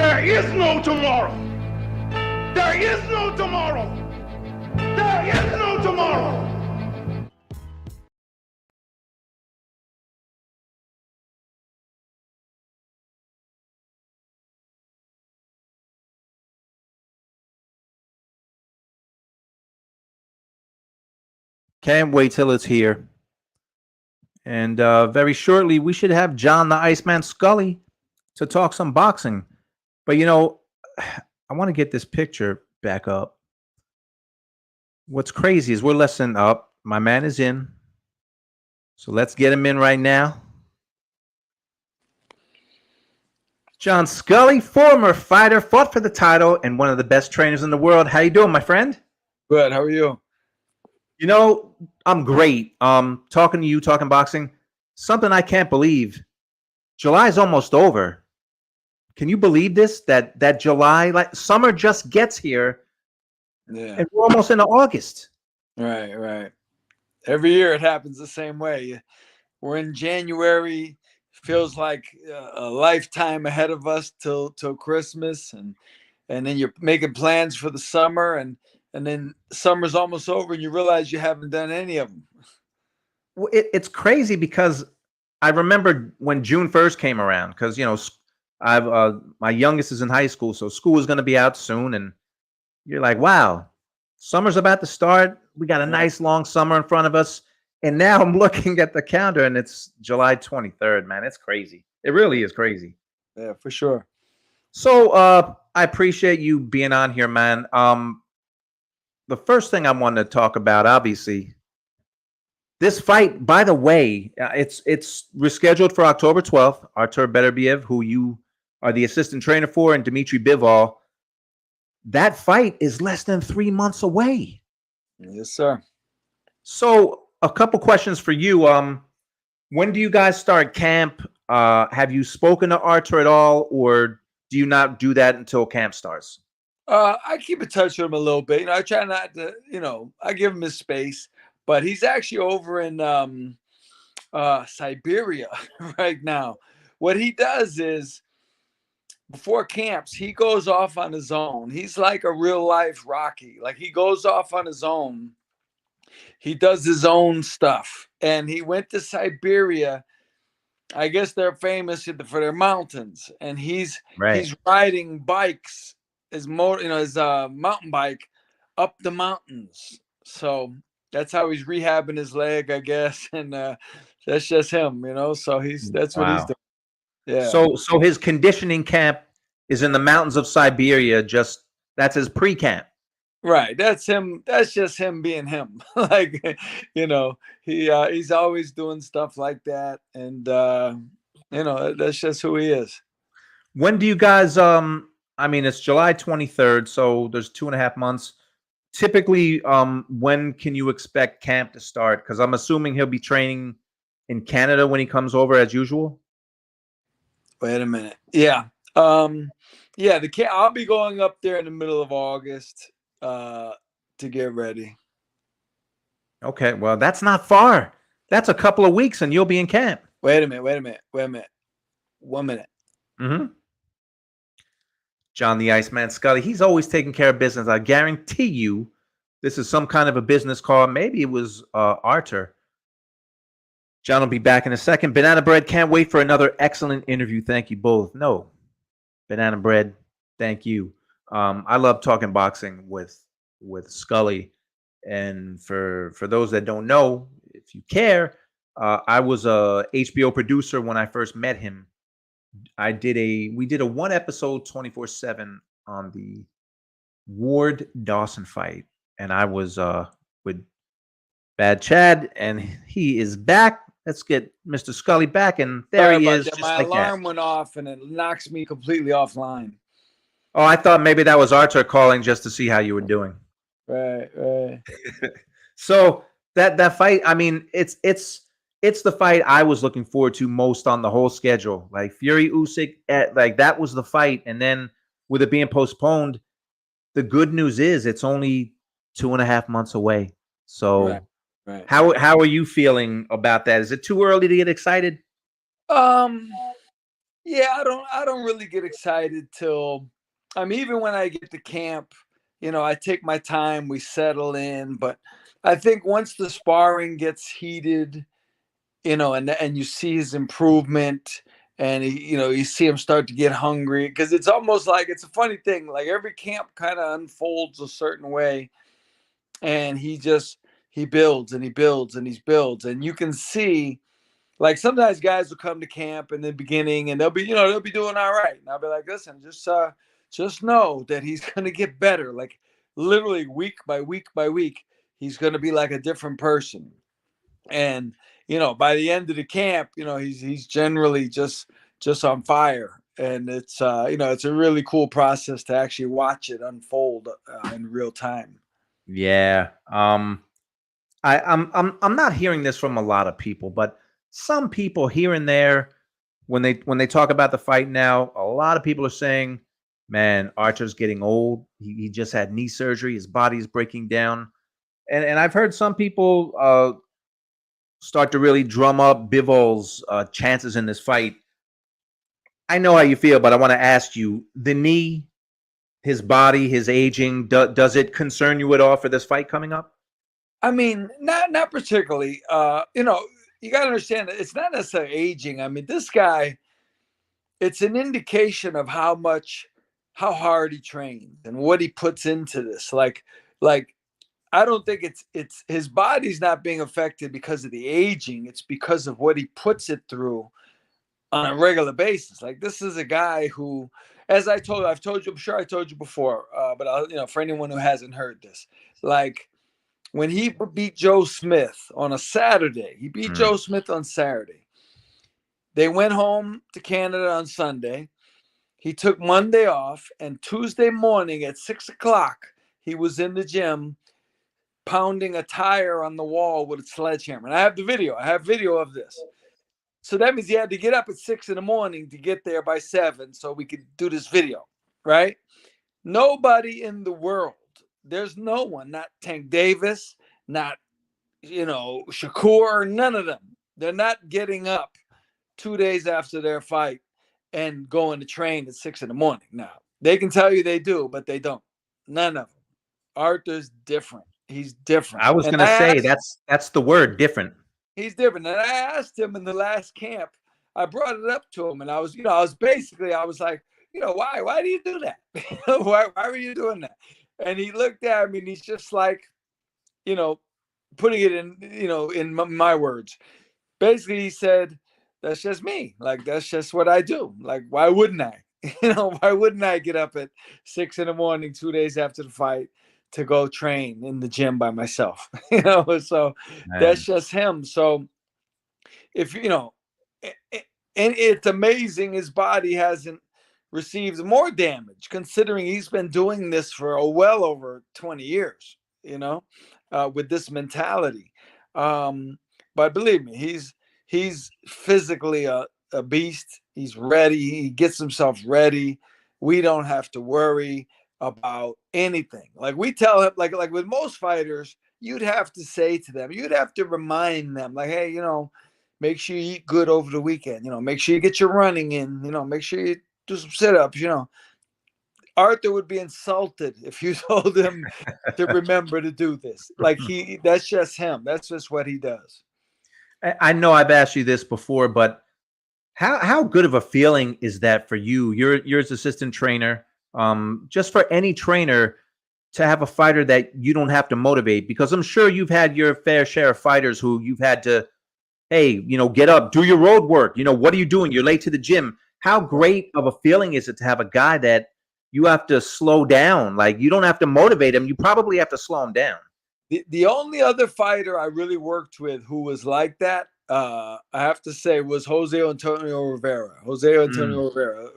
There is no tomorrow. There is no tomorrow. There is no tomorrow. Can't wait till it's here. And very shortly, we should have John the Iceman Scully to talk some boxing. But, I want to get this picture back up. What's crazy is we're less than up. My man is in. So let's get him in right now. John Scully, former fighter, fought for the title and one of the best trainers in the world. How you doing, my friend? Good. How are you? I'm great. Talking to you, talking boxing. Something I can't believe. July's almost over. Can you believe this? That July, like summer just gets here. Yeah. And we're almost into August. Right. Every year it happens the same way. We're in January. Feels like a lifetime ahead of us till Christmas, and then you're making plans for the summer, and then summer's almost over, and you realize you haven't done any of them. Well, it's crazy because I remember when June 1st came around, because I've my youngest is in high school, so school is going to be out soon, and you're like, wow, summer's about to start. We got a nice long summer in front of us. And now I'm looking at the calendar and it's July 23rd, man. It's crazy. It really is crazy. Yeah, for sure. So I appreciate you being on here, man. The first thing I wanted to talk about, obviously, this fight, by the way, it's rescheduled for October 12th. Artur Beterbiev, who you are the assistant trainer for, and Dmitry Bivol. That fight is less than 3 months away. Yes, sir. So a couple questions for you. When do you guys start camp? Have you spoken to Artur at all, or do you not do that until camp starts? I keep in touch with him a little bit. I try not to, I give him his space, but he's actually over in Siberia right now. What he does is, before camps, he goes off on his own. He's like a real life Rocky. Like, he goes off on his own. He does his own stuff. And he went to Siberia. I guess they're famous for their mountains. And he's riding bikes, his mountain bike up the mountains. So that's how he's rehabbing his leg, I guess. And that's just him, So that's what he's doing. Yeah. So his conditioning camp is in the mountains of Siberia. That's his pre-camp. Right. That's him. That's just him being him. Like, he's always doing stuff like that. And, that's just who he is. When do you guys, it's July 23rd, so there's 2.5 months. Typically, when can you expect camp to start? Because I'm assuming he'll be training in Canada when he comes over as usual. Wait a minute. Yeah. I'll be going up there in the middle of August to get ready. Okay, well, that's not far. That's a couple of weeks and you'll be in camp. Wait a minute. 1 minute. Mm-hmm. John the Iceman Scully, he's always taking care of business. I guarantee you this is some kind of a business call. Maybe it was Artur. John will be back in a second. Banana Bread, can't wait for another excellent interview. Thank you both. No, Banana Bread, thank you. I love talking boxing with Scully. And for those that don't know, if you care, I was a HBO producer when I first met him. We did a 1 episode 24/7 on the Ward Dawson fight. And I was with Bad Chad, and he is back. Let's get Mr. Scully back, and there he is. My alarm went off, and it knocks me completely offline. Oh, I thought maybe that was Artur calling just to see how you were doing. Right. So that fight, it's the fight I was looking forward to most on the whole schedule. Like Fury Usyk, that was the fight, and then with it being postponed, the good news is it's only 2.5 months away. So. Right. How are you feeling about that? Is it too early to get excited? Yeah, I don't really get excited till, I mean, even when I get to camp, I take my time, we settle in, but I think once the sparring gets heated, and you see his improvement, and you see him start to get hungry, because it's almost like, it's a funny thing, like every camp kind of unfolds a certain way, and he builds and he builds and he builds, and you can see, like, sometimes guys will come to camp in the beginning and they'll be doing all right, and I'll be like, listen, just know that he's going to get better, like literally week by week by week, he's going to be like a different person. And by the end of the camp, he's generally just on fire, and it's a really cool process to actually watch it unfold in real time. Yeah. I'm not hearing this from a lot of people, but some people here and there, when they talk about the fight now, a lot of people are saying, "Man, Archer's getting old. He just had knee surgery. His body's breaking down." And I've heard some people start to really drum up Bivol's chances in this fight. I know how you feel, but I want to ask you: the knee, his body, his aging, does it concern you at all for this fight coming up? I mean, not particularly. You got to understand that it's not necessarily aging. I mean, this guy, it's an indication of how hard he trains and what he puts into this. Like I don't think it's his body's not being affected because of the aging. It's because of what he puts it through on a regular basis. Like, this is a guy who, as I've told you, I'm sure I told you before, but for anyone who hasn't heard this, like, when he beat Joe Smith on a Saturday, he beat Mm. Joe Smith on Saturday. They went home to Canada on Sunday. He took Monday off, and Tuesday morning at 6 o'clock, he was in the gym pounding a tire on the wall with a sledgehammer. And I have the video. I have video of this. So that means he had to get up at 6 in the morning to get there by 7 so we could do this video, right? Nobody in the world, there's no one, not Tank Davis, not, Shakur, none of them. They're not getting up 2 days after their fight and going to train at 6 in the morning. Now, they can tell you they do, but they don't. None of them. Arthur's different. He's different. I was And gonna I say asked, that's the word, different. he's different. And I asked him in the last camp, I brought it up to him, and I was like, why do you do that? why were you doing that? And he looked at me, and he's just like, you know, putting it in my words. Basically, he said, that's just me. Like, that's just what I do. Like, why wouldn't I? Why wouldn't I get up at 6 in the morning, 2 days after the fight, to go train in the gym by myself? So that's Man. just him. So if and it's amazing his body hasn't received more damage, considering he's been doing this for well over 20 years, with this mentality. But believe me, he's physically a beast. He's ready. He gets himself ready. We don't have to worry about anything. Like, we tell him, like with most fighters, you'd have to say to them, you'd have to remind them, like, hey, make sure you eat good over the weekend. Make sure you get your running in. Make sure you do some sit-ups. Arthur would be insulted if you told him to remember to do this. Like, that's just him. That's just what he does. I know I've asked you this before, but how good of a feeling is that for you? You're his assistant trainer. Just for any trainer to have a fighter that you don't have to motivate, because I'm sure you've had your fair share of fighters who you've had to, hey, get up, do your road work. What are you doing? You're late to the gym. How great of a feeling is it to have a guy that you have to slow down? Like, you don't have to motivate him. You probably have to slow him down. The only other fighter I really worked with who was like that, I have to say, was Jose Antonio Rivera.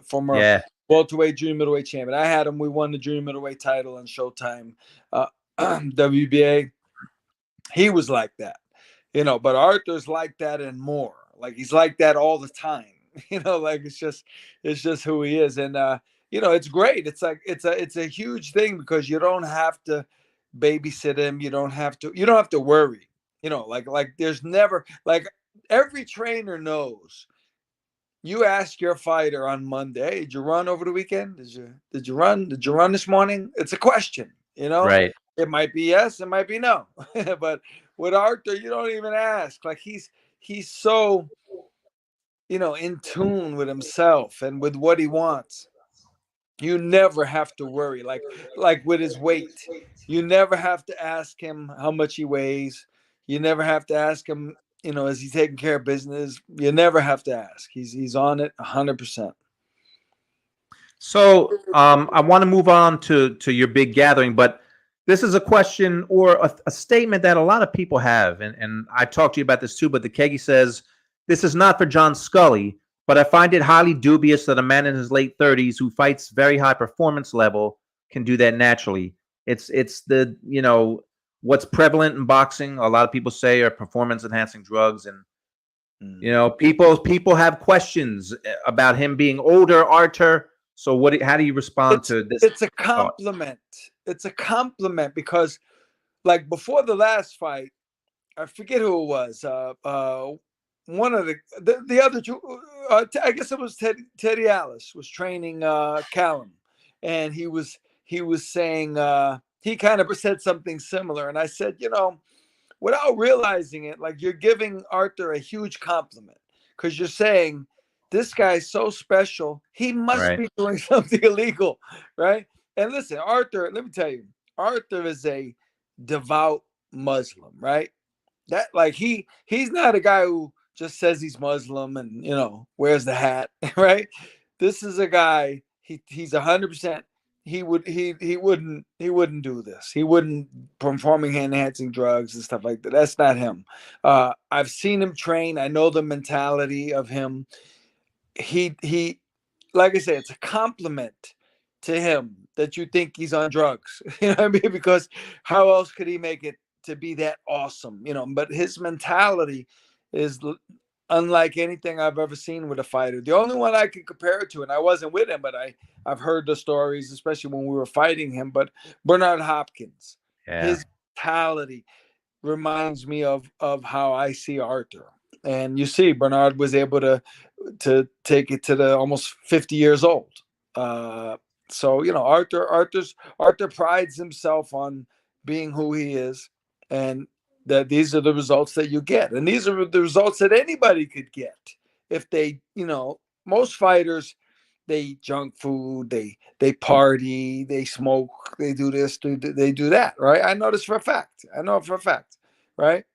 Former Yeah. welterweight, junior middleweight champion. I had him. We won the junior middleweight title on Showtime, WBA. He was like that, but Arthur's like that and more. Like, he's like that all the time. Like, it's just who he is. And it's great. It's like it's a huge thing, because you don't have to babysit him. You don't have to worry. Like there's never, like, every trainer knows you ask your fighter on Monday, hey, did you run over the weekend? Did you run? Did you run this morning? It's a question, you know? Right. It might be yes, it might be no. But with Artur, you don't even ask. Like he's so, you know, in tune with himself and with what he wants. You never have to worry. Like with his weight, you never have to ask him how much he weighs. You never have to ask him, you know, is he taking care of business? You never have to ask. He's on it 100%. So I want to move on to your big gathering, but this is a question or a statement that a lot of people have, and I talked to you about this too. But the Kegi says this is not for John Scully, but I find it highly dubious that a man in his late 30s who fights very high performance level can do that naturally. It's the, you know, what's prevalent in boxing. A lot of people say are performance enhancing drugs, and you know, people have questions about him being older, Artur. So what? How do you respond to this? It's a compliment. It's a compliment because, like before the last fight, I forget who it was. One of the other two. I guess it was Teddy Alice was training Callum, and he was saying he kind of said something similar, and I said, you know, without realizing it, like you're giving Artur a huge compliment because you're saying this guy's so special. He must Right. be doing something illegal, right? And listen, Artur, let me tell you, Artur is a devout Muslim, right? That like he's not a guy who just says he's Muslim and, you know, wears the hat, right? This is a guy, he's 100%. He wouldn't do this. He wouldn't performing enhancing drugs and stuff like that. That's not him. I've seen him train. I know the mentality of him. He like I said, it's a compliment to him that you think he's on drugs. You know what I mean? Because how else could he make it to be that awesome? You know, but his mentality is unlike anything I've ever seen with a fighter. The only one I could compare it to, and I wasn't with him, but I've heard the stories, especially when we were fighting him. But Bernard Hopkins, Yeah. his mentality reminds me of how I see Artur. And you see, Bernard was able to take it to the almost 50 years old. So you know, Artur prides himself on being who he is, and that these are the results that you get, and these are the results that anybody could get if they, you know, most fighters, they eat junk food, they party, they smoke, they do this, they do that, right? I know this for a fact. I know it for a fact, right?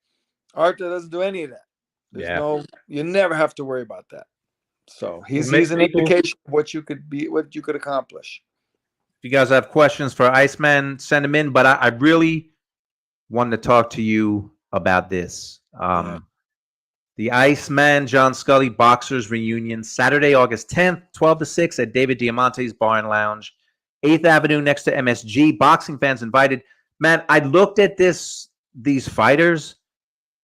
Artur doesn't do any of that. There's no, you never have to worry about that. So he's an indication of what you could be, what you could accomplish. If you guys have questions for Iceman, send them in. But I really wanted to talk to you about this. The Iceman John Scully Boxers Reunion, Saturday, August 10th, 12 to 6 at David Diamante's Bar and Lounge, 8th Avenue next to MSG. Boxing fans invited. Man, I looked at these fighters,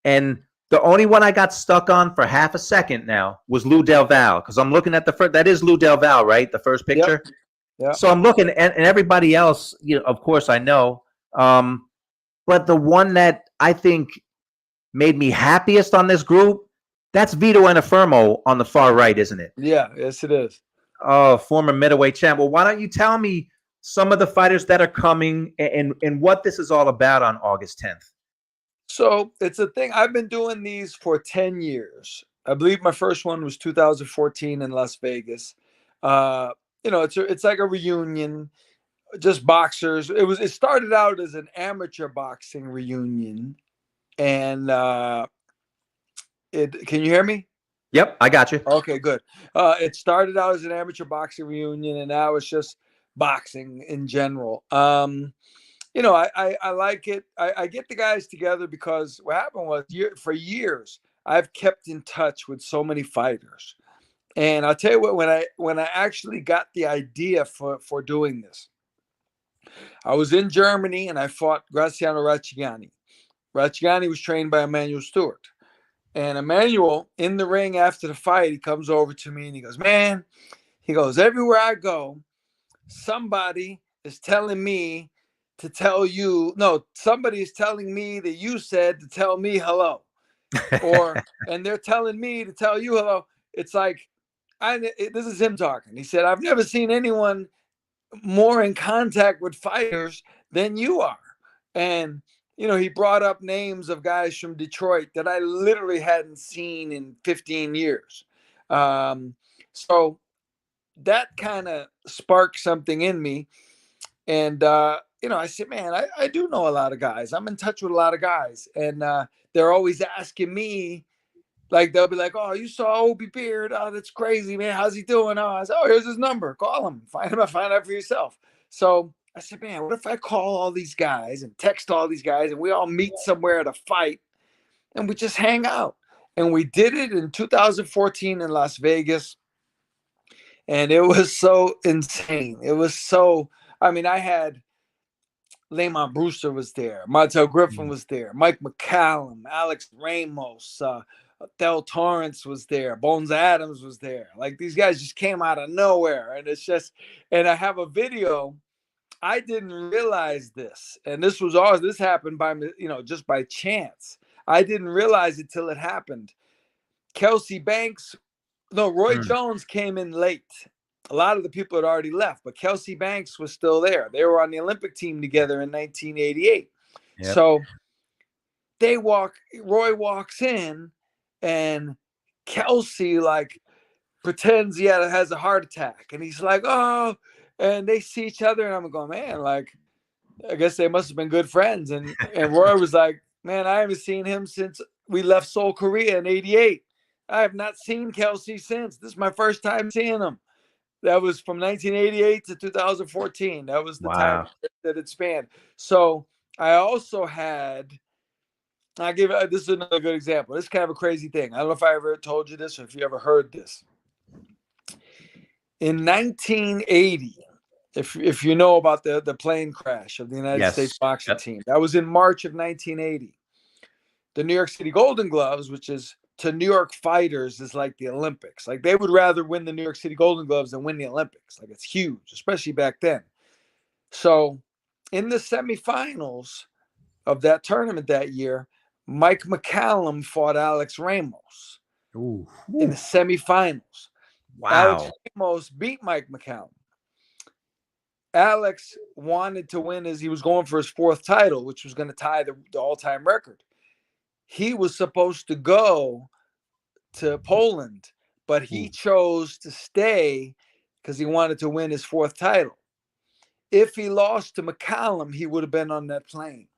and the only one I got stuck on for half a second now was Lou Del Val, because I'm looking at the first. That is Lou Del Val, right? The first picture. Yep. Yeah. So I'm looking, and everybody else, you know, of course, I know. But the one that I think made me happiest on this group, that's Vito Anafermo on the far right, isn't it? Yeah, yes, it is. Oh, former middleweight champ. Well, why don't you tell me some of the fighters that are coming and what this is all about on August 10th? So it's a thing. I've been doing these for 10 years. I believe my first one was 2014 in Las Vegas. You know, it's like a reunion, just boxers. It started out as an amateur boxing reunion, and can you hear me? Yep, I got you. Okay, good. It started out as an amateur boxing reunion, and now it's just boxing in general. You know, I like it. I get the guys together because what happened was for years I've kept in touch with so many fighters, and I'll tell you what, when I actually got the idea for doing this, I was in Germany and I fought Graziano Racciani. Racciani was trained by Emmanuel Stewart. And Emmanuel, in the ring after the fight, he comes over to me and he goes, man, he goes, everywhere I go, somebody is telling me to tell you, no, somebody is telling me that you said to tell me hello. And they're telling me to tell you hello. It's like, This is him talking. He said, I've never seen anyone more in contact with fighters than you are. And, he brought up names of guys from Detroit that I literally hadn't seen in 15 years. So that kind of sparked something in me. And, I said, man, I do know a lot of guys. I'm in touch with a lot of guys. And they're always asking me, like, they'll be like, oh, you saw Obi Beard. Oh, that's crazy, man. How's he doing? Oh, I said, oh, here's his number. Call him. Find out for yourself. So I said, man, what if I call all these guys and text all these guys and we all meet somewhere at a fight and we just hang out? And we did it in 2014 in Las Vegas. And it was so insane. It was so, I had Lamont Brewster was there. Montel Griffin was there. Mike McCallum, Alex Ramos, Del Torrance was there. Bones Adams was there. Like, these guys just came out of nowhere. And it's just, and I have a video. I didn't realize this. And this happened by, just by chance. I didn't realize it till it happened. Roy Jones came in late. A lot of the people had already left, but Kelsey Banks was still there. They were on the Olympic team together in 1988. Yep. So Roy walks in and Kelsey pretends he has a heart attack. And he's like, oh, and they see each other. And I'm going, man, I guess they must have been good friends. And Roy was like, man, I haven't seen him since we left Seoul, Korea in 88. I have not seen Kelsey since. This is my first time seeing him. That was from 1988 to 2014. That was the time that it spanned. So I also had, this is another good example. This is kind of a crazy thing. I don't know if I ever told you this or if you ever heard this. In 1980, if you know about the plane crash of the United States boxing team, that was in March of 1980. The New York City Golden Gloves, which is to New York fighters, is like the Olympics. Like, they would rather win the New York City Golden Gloves than win the Olympics. Like, it's huge, especially back then. So in the semifinals of that tournament that year, Mike McCallum fought Alex Ramos in the semifinals. Wow. Alex Ramos beat Mike McCallum. Alex wanted to win he was going for his fourth title, which was going to tie the all-time record. He was supposed to go to Poland, but he chose to stay because he wanted to win his fourth title. If he lost to McCallum, he would have been on that plane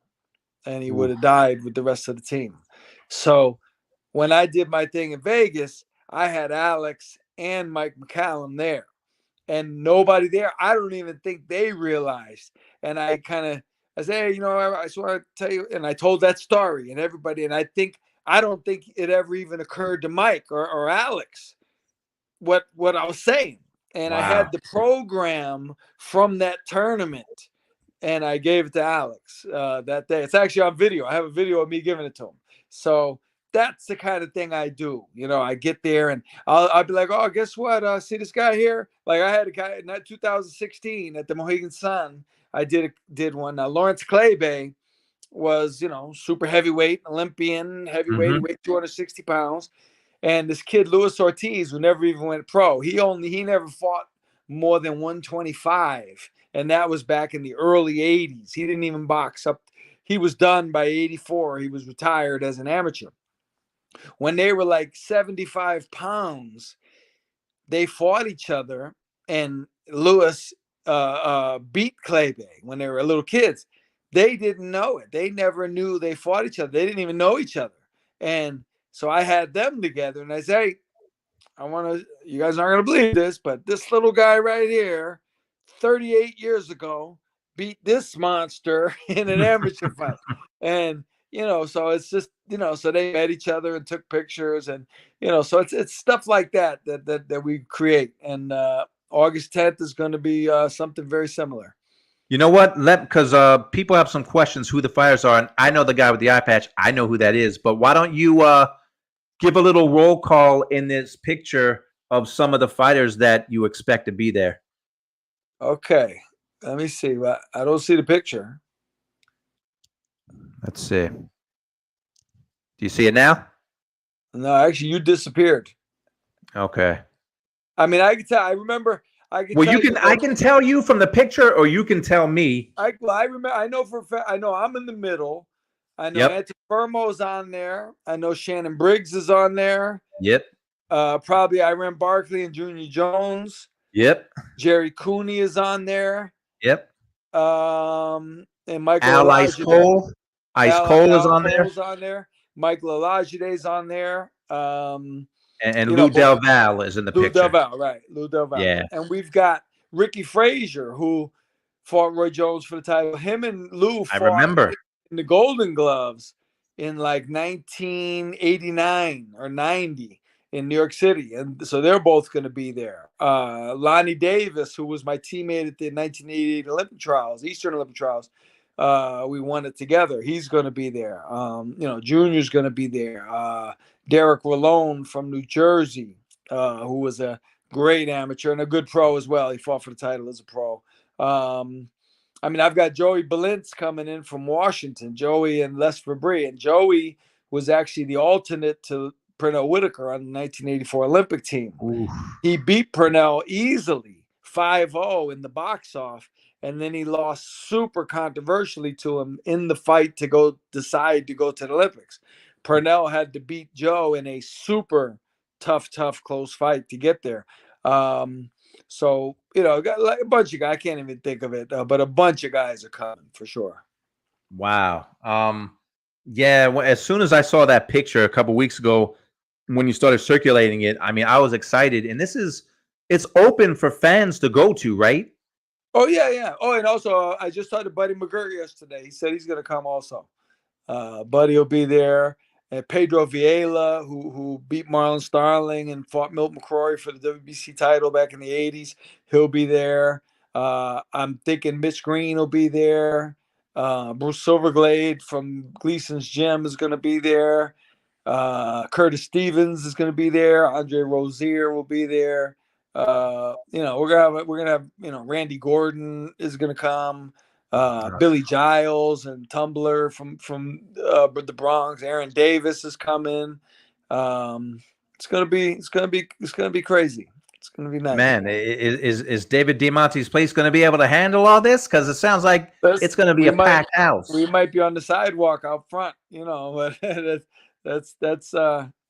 and he would have died with the rest of the team. So when I did my thing in Vegas, I had Alex and Mike McCallum there and nobody there. I don't even think they realized. And I said, hey, I just want to tell you, and I told that story and everybody, and I don't think it ever even occurred to Mike or Alex what I was saying. And I had the program from that tournament and I gave it to Alex that day. It's actually on video. I have a video of me giving it to him. So that's the kind of thing I do. I get there and I'll be like, oh, guess what? See this guy here? Like, I had a guy in 2016 at the Mohegan Sun. I did one. Lawrence Claybay was, super heavyweight, Olympian, heavyweight, he weighed 260 pounds. And this kid, Luis Ortiz, who never even went pro, he never fought more than 125. And that was back in the early 80s. He didn't even box up. He was done by 84. He was retired as an amateur. When they were like 75 pounds, they fought each other. And Luis beat Claybay when they were little kids. They didn't know it. They never knew they fought each other. They didn't even know each other. And so I had them together and I say, hey, you guys aren't going to believe this, but this little guy right here, 38 years ago, beat this monster in an amateur fight. And, so it's just, so they met each other and took pictures and, so it's stuff like that we create. And August 10th is going to be something very similar. You know what? Because people have some questions who the fighters are, and I know the guy with the eye patch. I know who that is. But why don't you give a little roll call in this picture of some of the fighters that you expect to be there? Okay. Let me see. I don't see the picture. Let's see. Do you see it now? No, actually, you disappeared. Okay. I mean, I can tell. I remember. I can Well, tell you you. can. I can tell you from the picture, or you can tell me. I remember. I know for a fact. I know I'm in the middle. I know Yep. Antifermo's on there. I know Shannon Briggs is on there. Yep. Probably Iran Barkley and Junior Jones. Yep. Jerry Cooney is on there. Yep. And Michael Al Ice Olajide. Cole. Ice Cole is Al on there, Cole's on there. Michael Olajide's on there. and You know, Lou Del Val is in the Lou picture. Del Val, right? Lou Del Val. Yeah. And we've got Ricky Frazier, who fought Roy Jones for the title. Him and Lou I fought remember. in the Golden Gloves in like 1989 or 90 in New York City. And so they're both going to be there. Lonnie Davis, who was my teammate at the 1988 Olympic trials, Eastern Olympic trials, we won it together. He's going to be there. You know, Junior's going to be there. Derek Rolone from New Jersey, who was a great amateur and a good pro as well. He fought for the title as a pro. I mean, I've got Joey Balintz coming in from Washington, Joey and Les Fabry. And Joey was actually the alternate to Pernell Whitaker on the 1984 Olympic team. Oof. He beat Pernell easily, 5-0 in the box off. And then he lost super controversially to him in the fight to decide to go to the Olympics. Pernell had to beat Joe in a super tough, close fight to get there. So, you know, got like a bunch of guys. I can't even think of it, but a bunch of guys are coming for sure. Wow. Yeah. As soon as I saw that picture a couple weeks ago, when you started circulating it, I mean, I was excited. And it's open for fans to go to, right? Oh yeah. Oh, and also I just talked to Buddy McGirt yesterday. He said he's going to come also. Buddy will be there. And Pedro Vieira, who beat Marlon Starling and fought Milt McCrory for the WBC title back in the 80s, he'll be there. I'm thinking Mitch Green will be there. Bruce Silverglade from Gleason's Gym is going to be there. Curtis Stevens is going to be there. Andre Rozier will be there. You know, we're gonna have you know, Randy Gordon is going to come. Billy Giles and Tumbler from the Bronx. Aaron Davis is coming. It's gonna be crazy. It's gonna be nice. Man, is David Diamante's place going to be able to handle all this? Because it sounds like it's going to be a packed house. We might be on the sidewalk out front, you know, but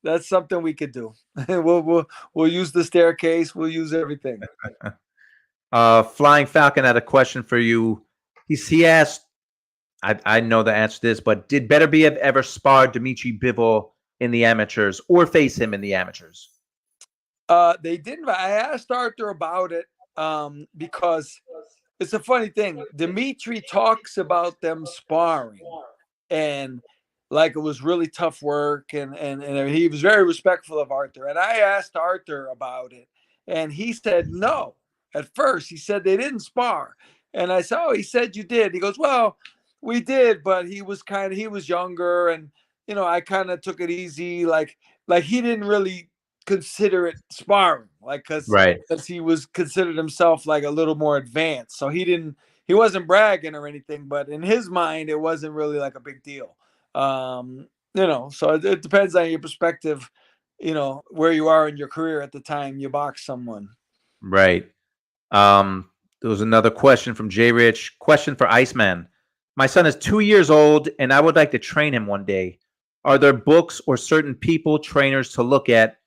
that's something we could do. We'll use the staircase. We'll use everything. Flying Falcon had a question for you. He asked, I know the answer to this, but did Beterbiev ever spar Dmitry Bivol in the amateurs or face him in the amateurs? They didn't. I asked Artur about it because it's a funny thing. Dmitry talks about them sparring and like it was really tough work, and he was very respectful of Artur. And I asked Artur about it, and he said no. At first, he said they didn't spar. And I said, oh, he said you did. He goes, well, we did, but he was younger, and you know, I kind of took it easy, like he didn't really consider it sparring, like because he was considered himself like a little more advanced. So he wasn't bragging or anything, but in his mind, it wasn't really like a big deal. You know, so it depends on your perspective, you know, where you are in your career at the time you box someone. Right. There was another question from Jay Rich. Question for Iceman. My son is 2 years old, and I would like to train him one day. Are there books or certain people, trainers to look at,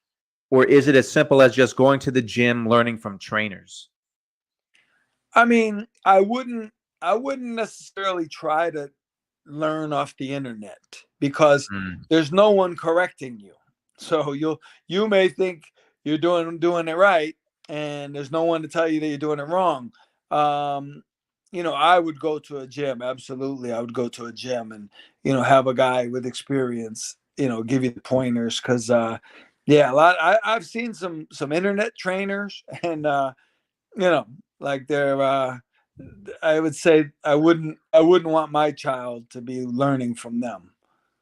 or is it as simple as just going to the gym, learning from trainers? I mean, I wouldn't necessarily try to learn off the internet because there's no one correcting you. So you may think you're doing it right, and there's no one to tell you that you're doing it wrong. You know, I would go to a gym. Absolutely, I would go to a gym and, you know, have a guy with experience, you know, give you the pointers. Because yeah, I've seen some internet trainers, and you know, like they're I would say I wouldn't want my child to be learning from them.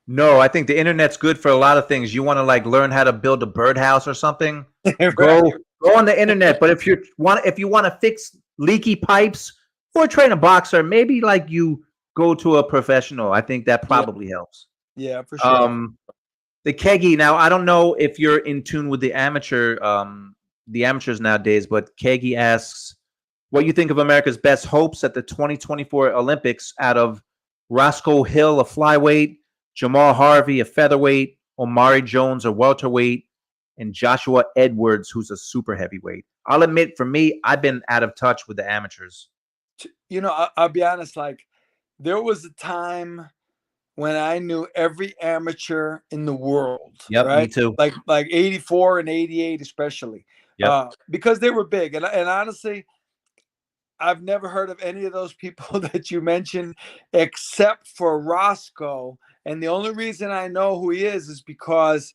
No, I think the internet's good for a lot of things. You want to like learn how to build a birdhouse or something? Right. Go on the internet. But if you want to fix leaky pipes or train a boxer, maybe like you go to a professional. I think that probably helps. Yeah, for sure. The Keggy. Now I don't know if you're in tune with the amateur the amateurs nowadays, but Kegi asks, what you think of America's best hopes at the 2024 Olympics out of Roscoe Hill, a flyweight, Jamal Harvey, a featherweight, Omari Jones, a welterweight, and Joshua Edwards, who's a super heavyweight. I'll admit, for me, I've been out of touch with the amateurs. You know, I'll be honest, like there was a time when I knew every amateur in the world, Yep, me right? too. Like 84 and 88 especially. Yep. Because they were big. And honestly, I've never heard of any of those people that you mentioned except for Roscoe. And the only reason I know who he is because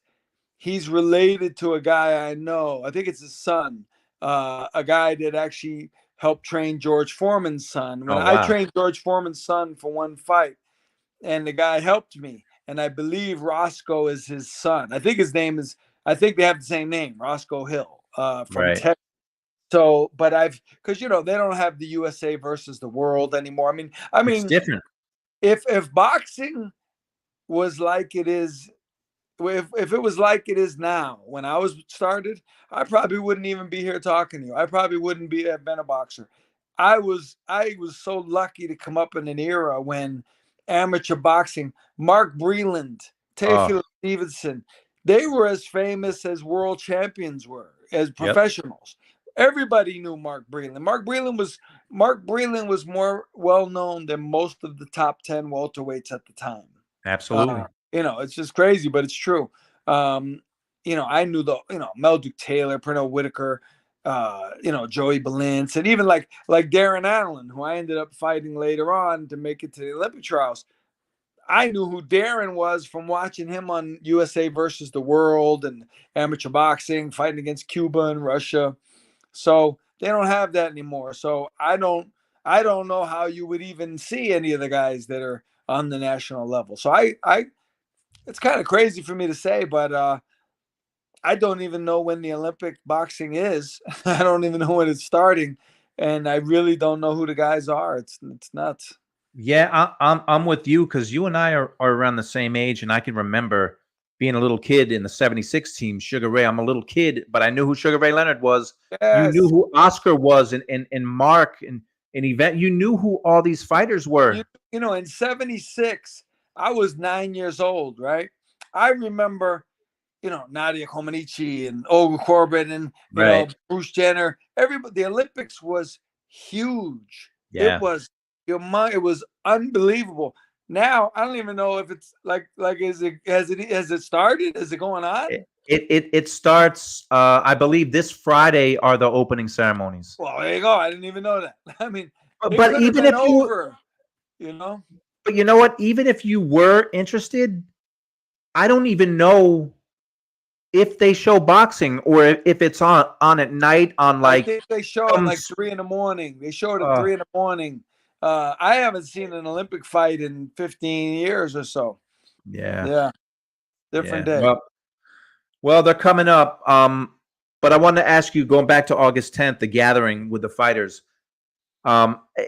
he's related to a guy I know. I think it's his son, a guy that actually helped train George Foreman's son. When Oh, I wow. trained George Foreman's son for one fight, and the guy helped me, and I believe Roscoe is his son. I think his name is. I think they have the same name, Roscoe Hill, from Right. Texas. So, but because they don't have the USA versus the world anymore. I It's mean, different. if boxing was like it is, if it was like it is now, when I was started, I probably wouldn't even be here talking to you. I probably wouldn't have been a boxer. I was so lucky to come up in an era when amateur boxing, Mark Breland, Oh, Teofilo Stevenson, they were as famous as world champions were as yep. professionals. Everybody knew Mark Breland. Mark Breland was more well known than most of the top 10 welterweights at the time. Absolutely. It's just crazy, but it's true. I knew Mel Duke Taylor, Pernell Whitaker, Joey Balintz, and even like Darren Allen, who I ended up fighting later on to make it to the Olympic trials. I knew who Darren was from watching him on USA versus the World and amateur boxing, fighting against Cuba and Russia. So they don't have that anymore. So I don't know how you would even see any of the guys that are on the national level. So it's kind of crazy for me to say, but I don't even know when the Olympic boxing is. I don't even know when it's starting, and I really don't know who the guys are. It's nuts. Yeah, I'm with you because you and I are around the same age, and I can remember being a little kid in the '76 team, Sugar Ray. I'm a little kid, but I knew who Sugar Ray Leonard was. You knew Yes, who Oscar was, and Mark, and Event. You knew who all these fighters were. in '76, I was 9 years old. Right, I remember. Nadia Comaneci and Olga Corbett and Right. Bruce Jenner. Everybody, the Olympics was huge. It Yeah. was it was unbelievable. Now I don't even know if it's like has it started? Is it going on? It starts. I believe this Friday are the opening ceremonies. Well, there you go. I didn't even know that. I mean, it But could have even been if you, over. You know, but you know what? Even if you were interested, I don't even know if they show boxing or if it's on at night on I like think they show it some like 3 in the morning. They showed it uh 3 in the morning. I haven't seen an Olympic fight in 15 years or so. yeah, Yeah. Different yeah. day. Well, they're coming up. But I wanted to ask you, going back to August 10th, the gathering with the fighters,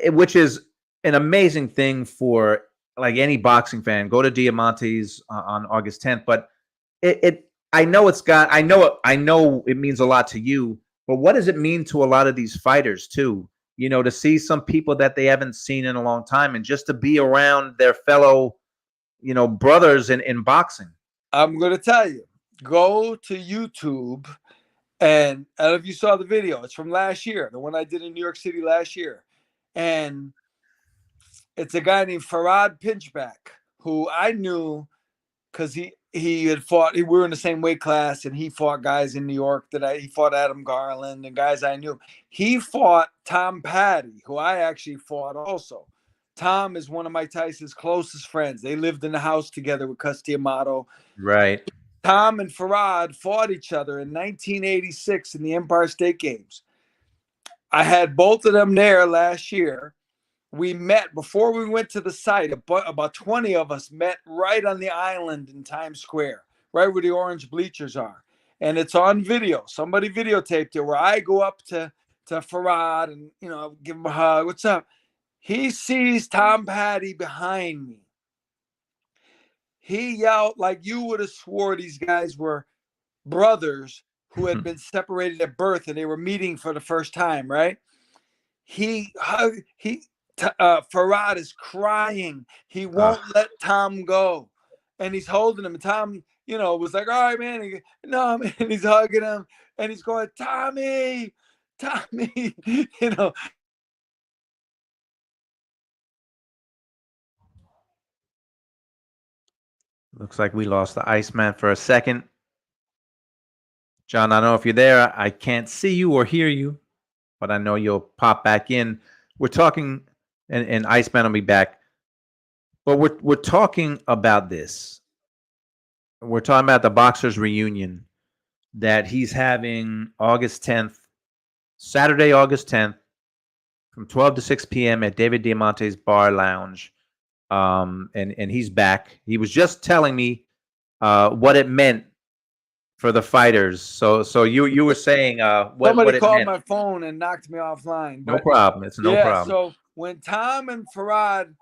which is an amazing thing for like any boxing fan. Go to Diamante's on August 10th. But I know I know it means a lot to you. But what does it mean to a lot of these fighters too? To see some people that they haven't seen in a long time, and just to be around their fellow, brothers in boxing. I'm going to tell you, go to YouTube, and I don't know if you saw the video. It's from last year, the one I did in New York City last year. And it's a guy named Farad Pinchback, who I knew because he had fought. We were in the same weight class, and he fought guys in New York he fought Adam Garland and guys I knew. He fought Tom Patty, who I actually fought also. Tom is one of Mike Tyson's closest friends. They lived in the house together with Cus D'Amato. Right. Tom and Farad fought each other in 1986 in the Empire State Games. I had both of them there last year. We met before we went to the site. About 20 of us met right on the island in Times Square, right where the orange bleachers are. And it's on video. Somebody videotaped it where I go up to Farad and, give him a hug. What's up? He sees Tom Patty behind me. He yelled like you would have swore these guys were brothers who had been separated at birth, and they were meeting for the first time, right? Farad is crying. He won't let Tom go, and he's holding him. And Tom, was like, "All right, man." No, man. And he's hugging him, and he's going, "Tommy, Tommy," Looks like we lost the Iceman for a second. John, I don't know if you're there. I can't see you or hear you, but I know you'll pop back in. We're talking, and Iceman will be back. But we're talking about this. We're talking about the Boxers reunion that he's having August 10th, Saturday, August 10th, from 12 to 6 p.m. at David Diamante's Bar Lounge. And he's back. He was just telling me what it meant for the fighters. So you were saying what somebody it called meant. my phone and knocked me offline. No problem. It's no problem. So when Tom and Farad,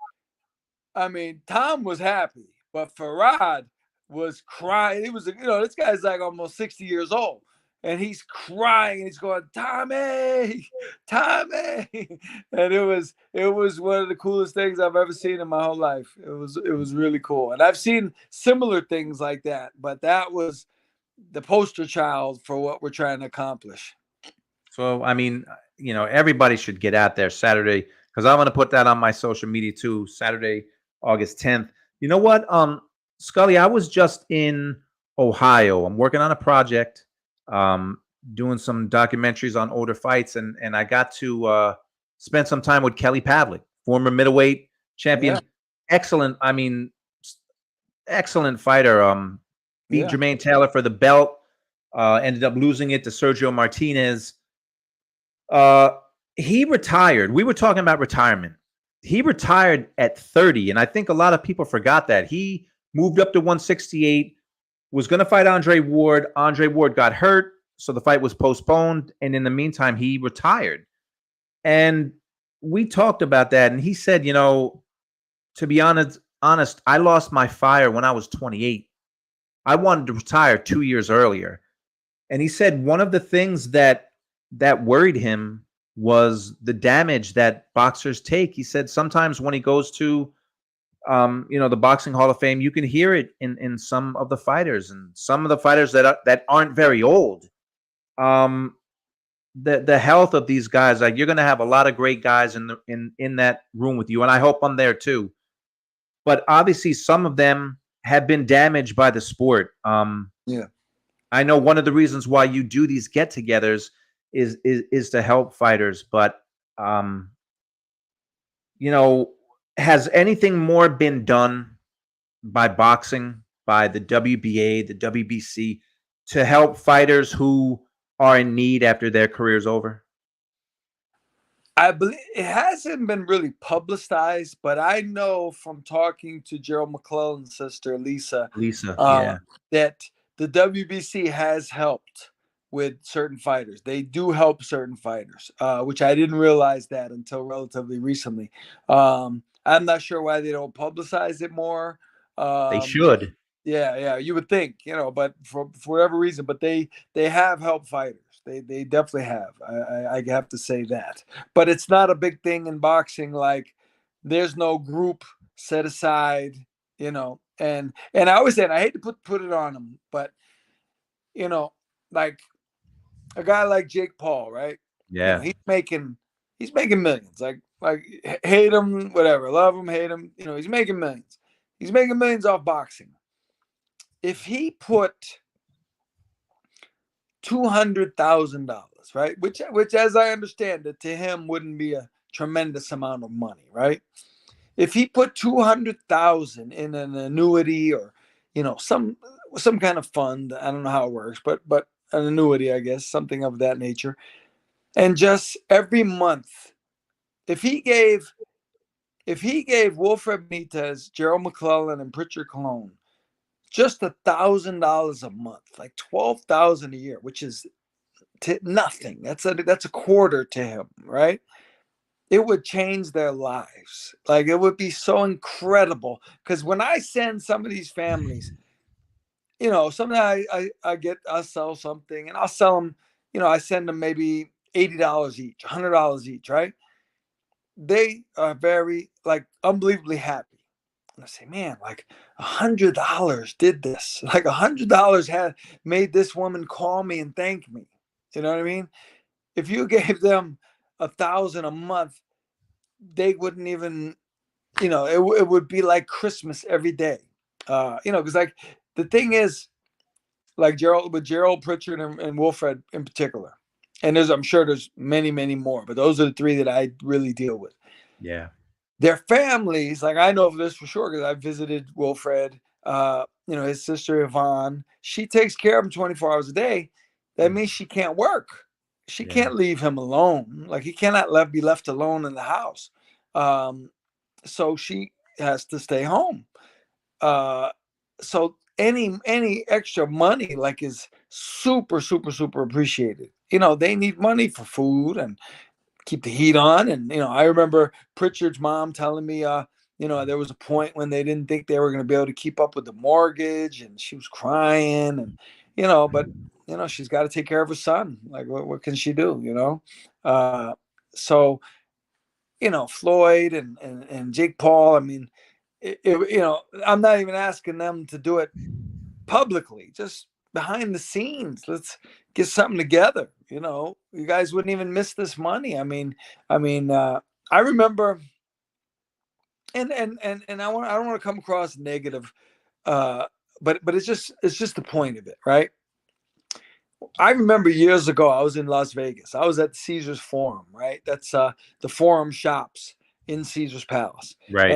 Tom was happy, but Farad was crying. He was, this guy's like almost 60 years old, and he's crying and he's going, "Tommy, Tommy," and it was one of the coolest things I've ever seen in my whole life. It was really cool, and I've seen similar things like that, but that was the poster child for what we're trying to accomplish. So everybody should get out there Saturday, because I want to put that on my social media too. Saturday, August 10th. You know what, Scully? I was just in Ohio. I'm working on a project, doing some documentaries on older fights, and I got to spend some time with Kelly Pavlik, former middleweight champion. Excellent. Excellent fighter. Beat Jermaine Taylor for the belt. Ended up losing it to Sergio Martinez. He retired. We were talking about retirement. He retired at 30, and I think a lot of people forgot that. He moved up to 168, was going to fight Andre Ward. Andre Ward got hurt, so the fight was postponed, and in the meantime, he retired. And we talked about that, and he said, to be honest, I lost my fire when I was 28. I wanted to retire 2 years earlier. And he said one of the things that worried him was the damage that boxers take. He said sometimes when he goes to, the Boxing Hall of Fame, you can hear it in some of the fighters, and some of the fighters that aren't very old. The health of these guys, like, you're going to have a lot of great guys in that room with you, and I hope I'm there too. But obviously, some of them have been damaged by the sport. I know one of the reasons why you do these get-togethers is to help fighters, but has anything more been done by boxing, by the WBA, the WBC, to help fighters who are in need after their career's over? I believe it hasn't been really publicized, but I know from talking to Gerald McClellan's sister, Lisa, that the WBC has helped with certain fighters. They do help certain fighters, which I didn't realize that until relatively recently. I'm not sure why they don't publicize it more. They should. Yeah, you would think, but for whatever reason, but they have helped fighters. They definitely have. I have to say that. But it's not a big thing in boxing. Like, there's no group set aside, and I always say, and I hate to put it on them, but like a guy like Jake Paul, right? Yeah. He's making millions. Like hate him, whatever, love him, hate him. He's making millions. He's making millions off boxing. If he put $200,000, right? Which, as I understand it, to him wouldn't be a tremendous amount of money, right? If he put $200,000 in an annuity or, some kind of fund, I don't know how it works, but an annuity, I guess, something of that nature, and just every month, if he gave Wilfred Benitez, Gerald McClellan, and Pritchard Colon just $1,000 a month, like $12,000 a year, which is nothing. That's a quarter to him, right? It would change their lives. Like, it would be so incredible. Because when I send some of these families sometimes I'll sell something and I'll sell them, I send them maybe $80 each, $100 each, right? They are very like unbelievably happy. And I say, man, like $100 did this. Like $100 had made this woman call me and thank me. You know what I mean? If you gave them 1,000 a month, they wouldn't even, it would be like Christmas every day. Because like the thing is, like Gerald Pritchard and Wilfred in particular, and I'm sure there's many, many more, but those are the three that I really deal with. Yeah. Their families, like I know this for sure because I visited Wilfred, his sister Yvonne. She takes care of him 24 hours a day. That means she can't work. She can't leave him alone. Like he cannot be left alone in the house. So she has to stay home. So any extra money like is super, super, super appreciated. They need money for food and keep the heat on. And I remember Pritchard's mom telling me there was a point when they didn't think they were going to be able to keep up with the mortgage, and she was crying. And but she's got to take care of her son. Like what can she do? So Floyd and Jake Paul, I mean, I'm not even asking them to do it publicly, just behind the scenes. Let's get something together. You guys wouldn't even miss this money. I remember, and I don't want to come across negative, but it's just the point of it, right? I remember years ago, I was in Las Vegas. I was at Caesar's Forum, right? That's the Forum shops in Caesar's Palace, Right.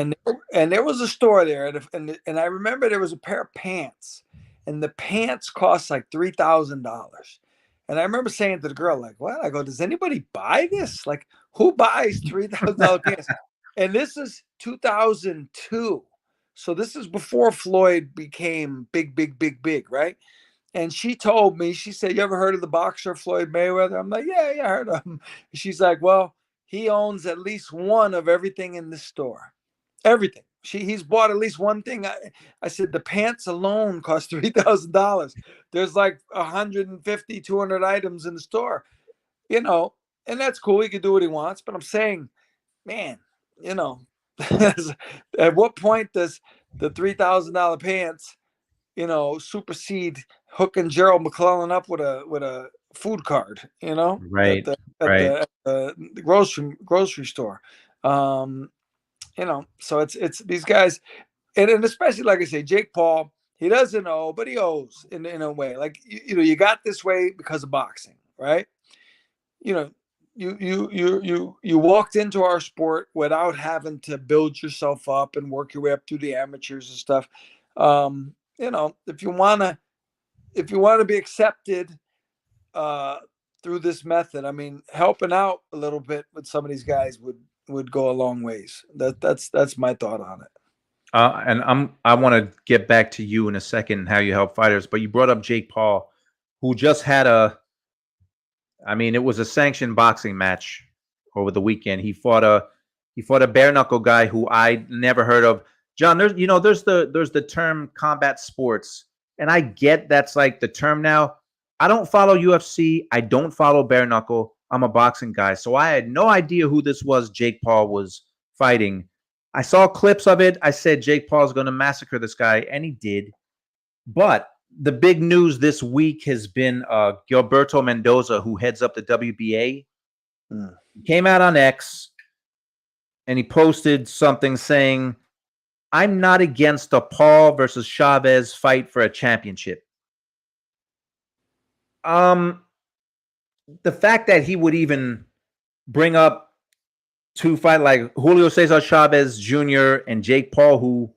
and there was a store there, and I remember there was a pair of pants, and the pants cost like $3,000. And I remember saying to the girl, like, "What?" I go, "Does anybody buy this? Like, who buys $3,000 pants?" And this is 2002, so this is before Floyd became big, big, big, big, right? And she told me, she said, "You ever heard of the boxer Floyd Mayweather?" I'm like, yeah, I heard of him. She's like, "Well, he owns at least one of everything in this store. Everything. He's bought at least one thing." I said, "The pants alone cost $3,000. There's like 150, 200 items in the store, and that's cool. He can do what he wants." But I'm saying, man, you know, at what point does the $3,000 pants supersede hooking Gerald McClellan up with a food card, at Right. the Right. grocery store. So it's these guys, and especially like I say, Jake Paul, he doesn't owe, but he owes in a way. Like you got this way because of boxing, right? You know, you walked into our sport without having to build yourself up and work your way up through the amateurs and stuff. If you wanna be accepted through this method, I mean, helping out a little bit with some of these guys would go a long ways. That's my thought on it. And I want to get back to you in a second, how you help fighters, but you brought up Jake Paul, who just had it was a sanctioned boxing match over the weekend. He fought a bare knuckle guy who I never heard of. John, there's the term combat sports, and I get that's like the term now. I don't follow UFC. I don't follow bare knuckle. I'm a boxing guy, so I had no idea who this was. Jake Paul was fighting. I saw clips of it. I said Jake Paul's going to massacre this guy, and he did. But the big news this week has been Gilberto Mendoza, who heads up the WBA. He came out on X and he posted something saying, "I'm not against a Paul versus Chavez fight for a championship." The fact that he would even bring up two fight like Julio Cesar Chavez Jr. and Jake Paul, who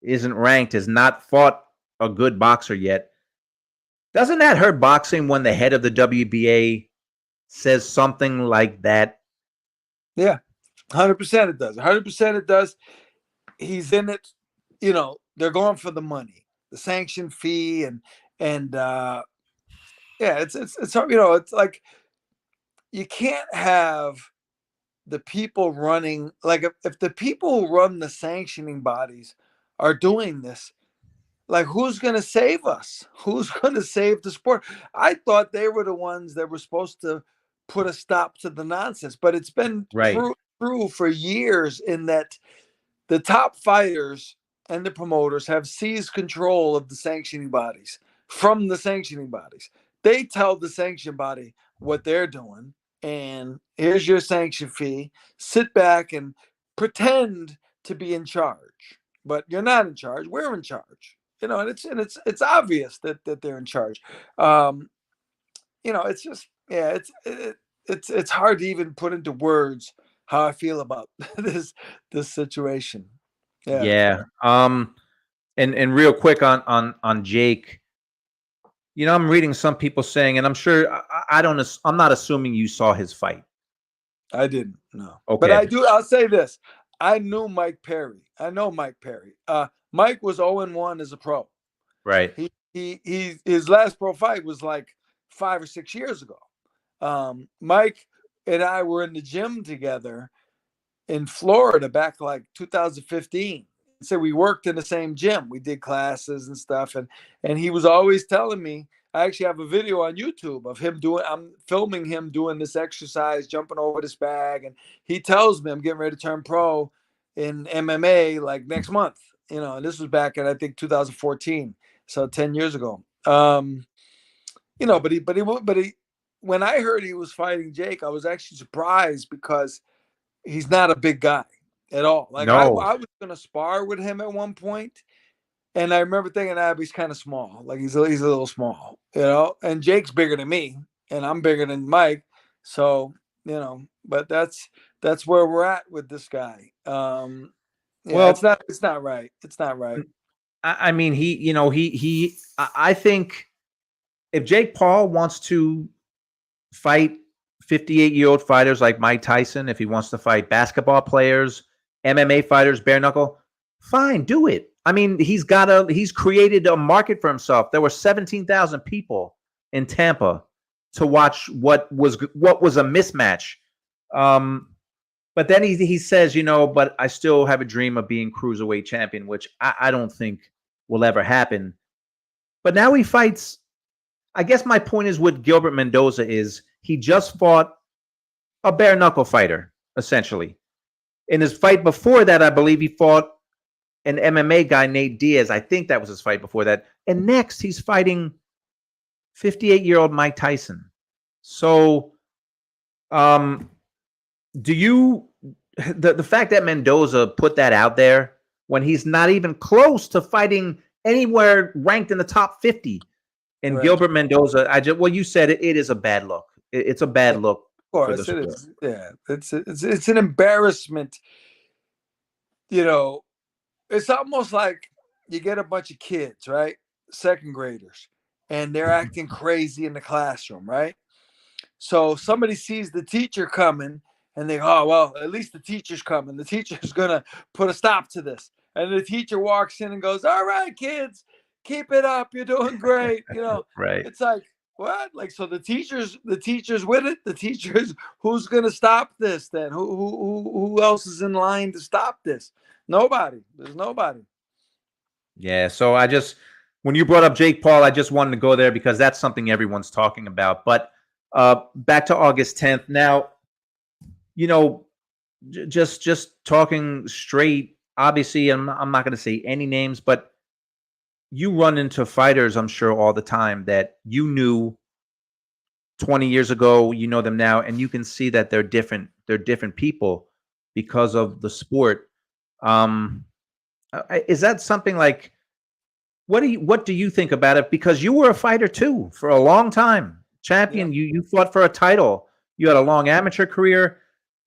isn't ranked, has not fought a good boxer yet. Doesn't that hurt boxing when the head of the WBA says something like that? Yeah, 100% it does. 100% it does. He's in it. They're going for the money, the sanction fee, and yeah, it's like you can't have the people running, like if the people who run the sanctioning bodies are doing this, like, who's going to save us? Who's going to save the sport? I thought they were the ones that were supposed to put a stop to the nonsense, but it's been Right. true for years in that the top fighters and the promoters have seized control of the sanctioning bodies from the sanctioning bodies. They tell the sanction body what they're doing, and here's your sanction fee. Sit back and pretend to be in charge, but you're not in charge. We're in charge, and it's obvious that they're in charge. Um, it's just, yeah, it's hard to even put into words how I feel about this situation. Yeah, Yeah. And real quick on Jake, I'm reading some people saying, and I'm sure I don't. I'm not assuming you saw his fight. I didn't know, but Okay. I do. I'll say this: I knew Mike Perry. I know Mike Perry. Mike was 0-1 as a pro. Right. His last pro fight was like 5 or 6 years ago. Mike and I were in the gym together in Florida back like 2015. So we worked in the same gym. We did classes and stuff, and he was always telling me. I actually have a video on YouTube of him doing. I'm filming him doing this exercise, jumping over this bag, and he tells me I'm getting ready to turn pro in MMA like next month. And this was back in, I think, 2014, so 10 years ago. But he, when I heard he was fighting Jake, I was actually surprised because he's not a big guy at all. Like I No. was gonna spar with him at one point, and I remember thinking, he's kind of small. Like he's a little small, And Jake's bigger than me, and I'm bigger than Mike. So but that's where we're at with this guy. Yeah, Well, it's not right. It's not right. I mean, I think if Jake Paul wants to fight 58-year-old fighters like Mike Tyson, if he wants to fight basketball players, MMA fighters, bare knuckle, fine, do it. I mean, he's created a market for himself. There were 17,000 people in Tampa to watch what was a mismatch. But then he says, but I still have a dream of being cruiserweight champion, which I don't think will ever happen. But now he fights. I guess my point is with Gilbert Mendoza is he just fought a bare knuckle fighter, essentially. In his fight before that, I believe he fought an MMA guy, Nate Diaz. I think that was his fight before that. And next, he's fighting 58-year-old Mike Tyson. So, do you the fact that Mendoza put that out there when he's not even close to fighting anywhere ranked in the top 50, and Right. Gilbert Mendoza, you said it is a bad look. It's a bad look for the Of course, it sport. is. Yeah, it's an embarrassment. It's almost like you get a bunch of kids, right? Second graders, and they're acting crazy in the classroom, right? So somebody sees the teacher coming and they, oh, well, at least the teacher's coming. The teacher's going to put a stop to this. And the teacher walks in and goes, all right, kids, keep it up. You're doing great. Right. It's like, what? Like, so the teacher's with it. The teacher's, who's going to stop this then? Who else is in line to stop this? Nobody. There's nobody. Yeah. So when you brought up Jake Paul, I just wanted to go there because that's something everyone's talking about. But back to August 10th. Now, just talking straight. Obviously, I'm not going to say any names, but you run into fighters, I'm sure, all the time that you knew 20 years ago. You know them now, and you can see that they're different. They're different people because of the sport. Is that something like? What do you think about it? Because you were a fighter too for a long time, champion. Yeah. You fought for a title. You had a long amateur career.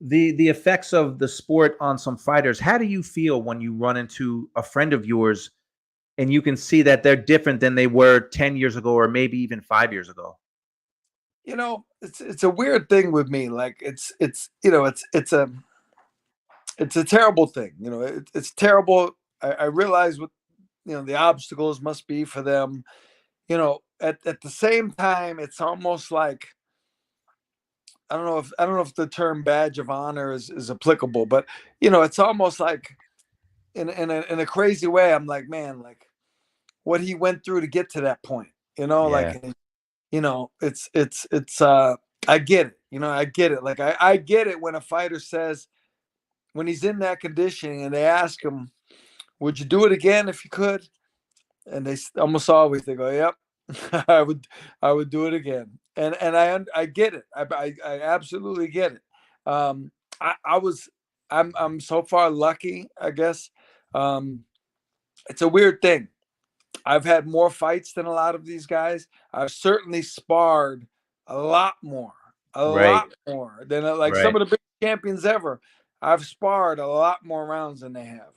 The effects of the sport on some fighters. How do you feel when you run into a friend of yours and you can see that they're different than they were 10 years ago or maybe even 5 years ago? It's a weird thing with me. Like it's a terrible thing. It's terrible. I realize what the obstacles must be for them. At the same time, it's almost like I don't know if the term badge of honor is applicable, but it's almost like in a crazy way. I'm like, man, like what he went through to get to that point. Yeah. It's I get it. I get it. Like I get it when a fighter says, when he's in that condition and they ask him, would you do it again if you could? And they almost always they go, yep, I would do it again. And I get it. I absolutely get it. I'm so far lucky, I guess. It's a weird thing. I've had more fights than a lot of these guys. I've certainly sparred a lot more Right. than like some Right. of the big champions ever. I've sparred a lot more rounds than they have.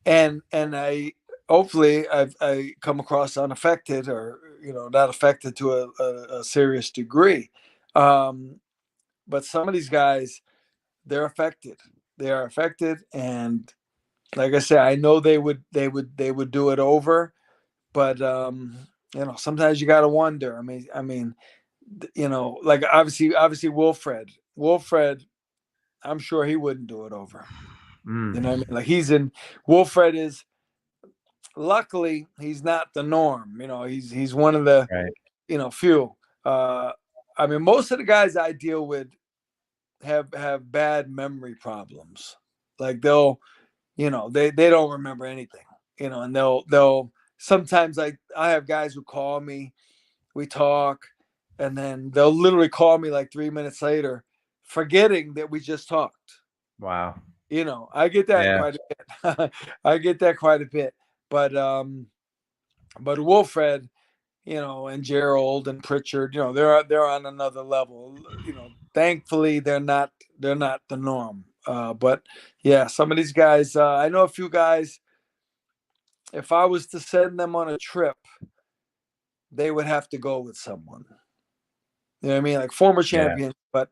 And I hopefully I come across unaffected, or not affected to a serious degree. But some of these guys, they're affected. They are affected, and like I said, I know they would do it over. But sometimes you got to wonder. I mean, like obviously Wilfred, I'm sure he wouldn't do it over. Mm. You know what I mean? Like Wilfred is, luckily he's not the norm. He's one of the Right. few. I mean, most of the guys I deal with have bad memory problems. Like they don't remember anything. And they'll sometimes I have guys who call me, we talk, and then they'll literally call me like 3 minutes later, forgetting that we just talked. Wow. I get that Yeah. quite a bit. I get that quite a bit. But Wilfred, and Gerald and Pritchard, they're on another level. Thankfully they're not the norm. But yeah, some of these guys, I know a few guys, if I was to send them on a trip, they would have to go with someone. You know what I mean? Like former Yeah. champions, but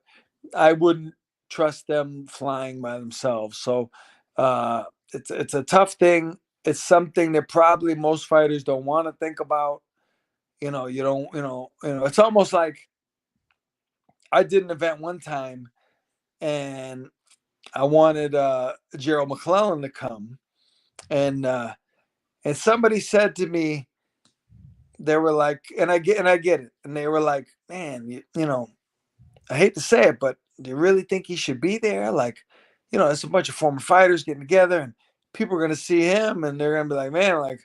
I wouldn't trust them flying by themselves. So it's a tough thing. It's something that probably most fighters don't want to think about. You don't, it's almost like I did an event one time and I wanted Gerald McClellan to come, and somebody said to me, they were like, and I get it, and they were like, man, I hate to say it, but do you really think he should be there? Like, it's a bunch of former fighters getting together, and people are going to see him, and they're going to be like, man, like,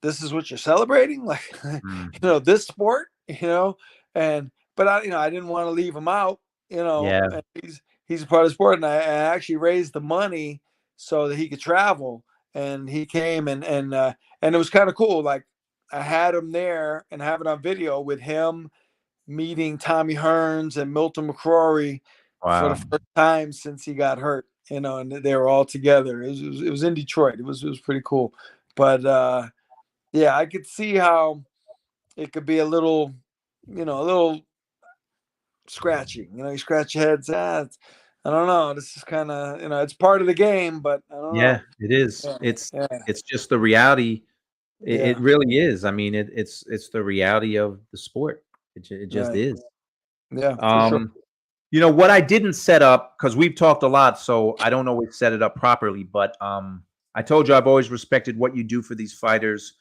this is what you're celebrating, like, Mm. this sport, and but I didn't want to leave him out, Yeah. and he's a part of the sport, and I actually raised the money so that he could travel, and he came, and it was kind of cool. Like, I had him there and have it on video with him meeting Tommy Hearns and Milton McCrory for the Wow. first time since he got hurt, and they were all together. It was in Detroit. It was pretty cool. But yeah, I could see how it could be a little scratchy. You scratch your heads. I don't know. This is kind of, it's part of the game, but I don't Yeah, know. it is. Yeah, It's yeah, it's just the reality. It yeah. really is. I mean, it's the reality of the sport. It just Right. is. Yeah, for sure. Um, what I didn't set up, because we've talked a lot, so I don't always set it up properly. But I told you I've always respected what you do for these fighters.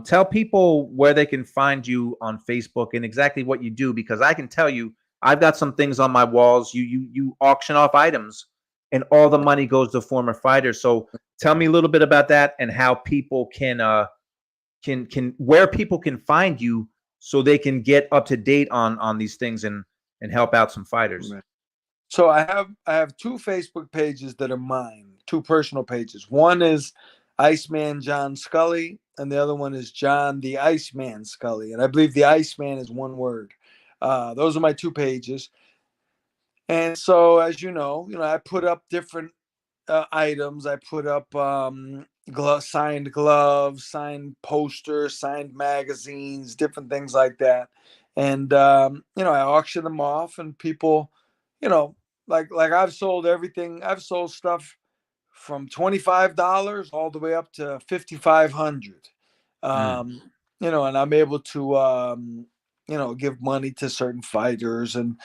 Tell people where they can find you on Facebook and exactly what you do, because I can tell you I've got some things on my walls. You auction off items, and all the money goes to former fighters. So tell me a little bit about that and how people can where people can find you so they can get up to date on these things and help out some fighters. Right. So I have two Facebook pages that are mine, two personal pages. One is Iceman John Scully, and the other one is John the Iceman Scully. And I believe the Iceman is one word. Those are my two pages. And so, as I put up different items. I put up signed gloves, signed posters, signed magazines, different things like that. And I auction them off, and people, like I've sold everything. I've sold stuff from $25 all the way up to 5,500. Mm. And I'm able to give money to certain fighters and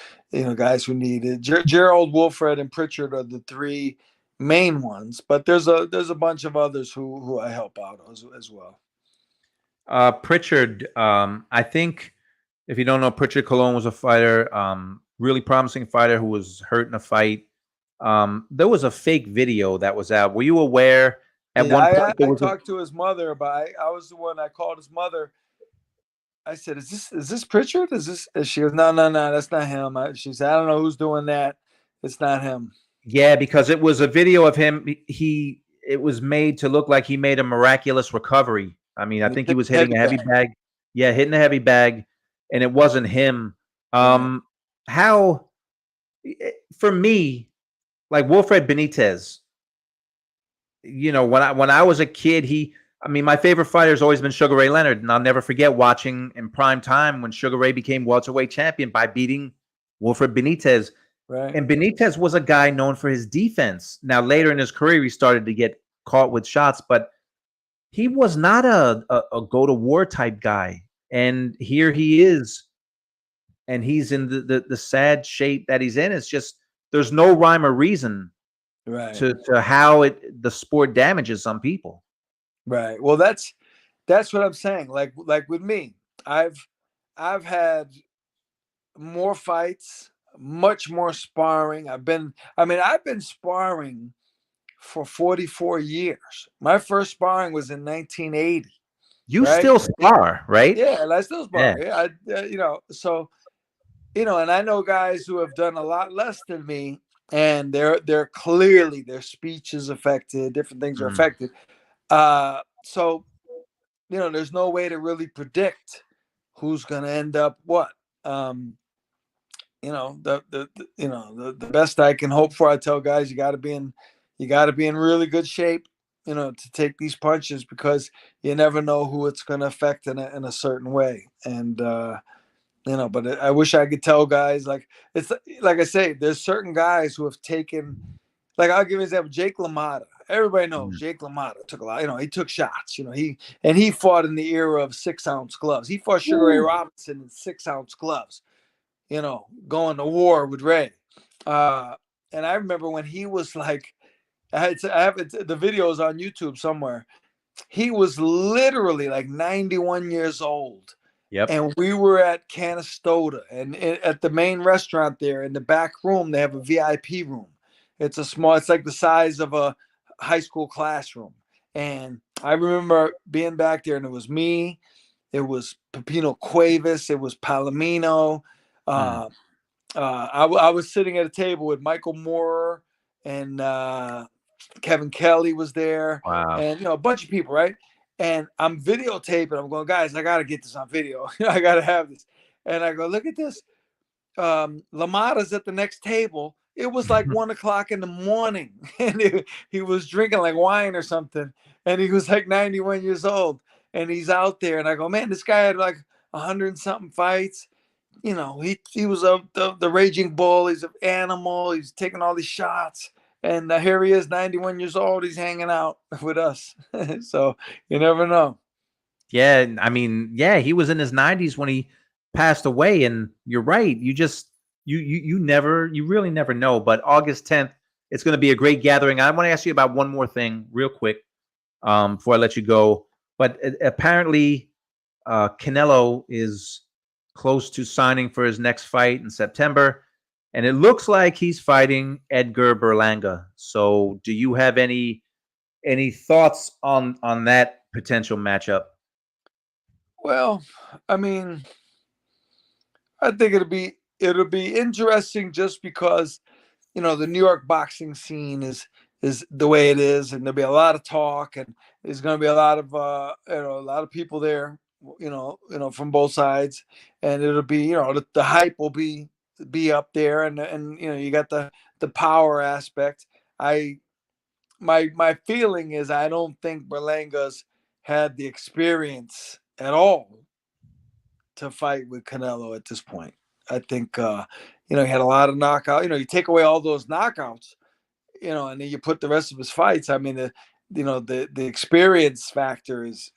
guys who need it. Gerald, Wilfred, and Pritchard are the three main ones, but there's a bunch of others who I help out as well. Pritchard, I think if you don't know, Pritchard Colon was a fighter, really promising fighter who was hurt in a fight. There was a fake video that was out. Were you aware at Yeah, one I point there I was a talked to his mother, but I was the one I called his mother. I said, "Is this Pritchard? Is this?" And she goes, "No, no, no, that's not him." She said, "I don't know who's doing that. It's not him." yeah, because it was a video of him. He it was made to look like he made a miraculous recovery. I mean, I And he think he took was a hitting heavy a heavy bag. bag. Yeah, hitting a heavy bag, and it wasn't him. Right, How for me, like Wilfred Benitez, when I was a kid, I mean, my favorite fighter has always been Sugar Ray Leonard, and I'll never forget watching in prime time when Sugar Ray became welterweight champion by beating Wilfred Benitez. right, And Benitez was a guy known for his defense. Now, later in his career, he started to get caught with shots, but he was not a go to war type guy. And here he is, and he's in the sad shape that he's in. It's just there's no rhyme or reason right, to how the sport damages some people. right. Well, that's what I'm saying. Like with me, I've had more fights, much more sparring. I've been sparring for 44 years. My first sparring was in 1980, You right? still spar, right? Yeah, and I still Yeah. spar. Yeah, so and I know guys who have done a lot less than me, and they're clearly their speech is affected, different things are Mm. affected. So there's no way to really predict who's going to end up what. Um, the best I can hope for, I tell guys, you got to be in really good shape, to take these punches, because you never know who it's going to affect in a certain way. And but I wish I could tell guys, like, it's like I say, there's certain guys who have taken, like, I'll give you an example. Jake LaMotta. Everybody knows Mm. Jake LaMotta took a lot. He took shots. He fought in the era of 6-ounce gloves. He fought Sugar Ray Woo. Robinson in 6-ounce gloves. Going to war with Ray. And I remember when he was like, I have the videos on YouTube somewhere. He was literally like 91 years old. Yep. And we were at Canastota, and at the main restaurant there in the back room, they have a VIP room. It's like the size of a high school classroom. And I remember being back there, and it was me, it was Pepino Cuevas, it was Palomino. Mm. I was sitting at a table with Michael Moore, and Kevin Kelly was there, Wow. and a bunch of people, right? And I'm videotaping. I'm going, guys, I got to get this on video. I got to have this. And I go, look at this. LaMotta's at the next table. It was like 1 o'clock in the morning, and he was drinking like wine or something. And he was like 91 years old, and he's out there. And I go, man, this guy had like 100 and something fights. He was the raging bull. He's an animal. He's taking all these shots. And here he is, 91 years old. He's hanging out with us. So you never know. Yeah, I mean, yeah, he was in his 90s when he passed away, and you're right. You really never know. But August 10th, it's going to be a great gathering. I want to ask you about one more thing, real quick, before I let you go. But apparently, Canelo is close to signing for his next fight in September, and it looks like he's fighting Edgar Berlanga. So, do you have any thoughts on that potential matchup? Well, I mean, I think it'll be interesting, just because the New York boxing scene is the way it is, and there'll be a lot of talk, and there's going to be a lot of a lot of people there, from both sides, and it'll be the hype will be up there, and you got the power aspect. I my feeling is, I don't think Berlanga's had the experience at all to fight with Canelo at this point. I think he had a lot of knockout. You take away all those knockouts, and then you put the rest of his fights. I mean, the experience factor is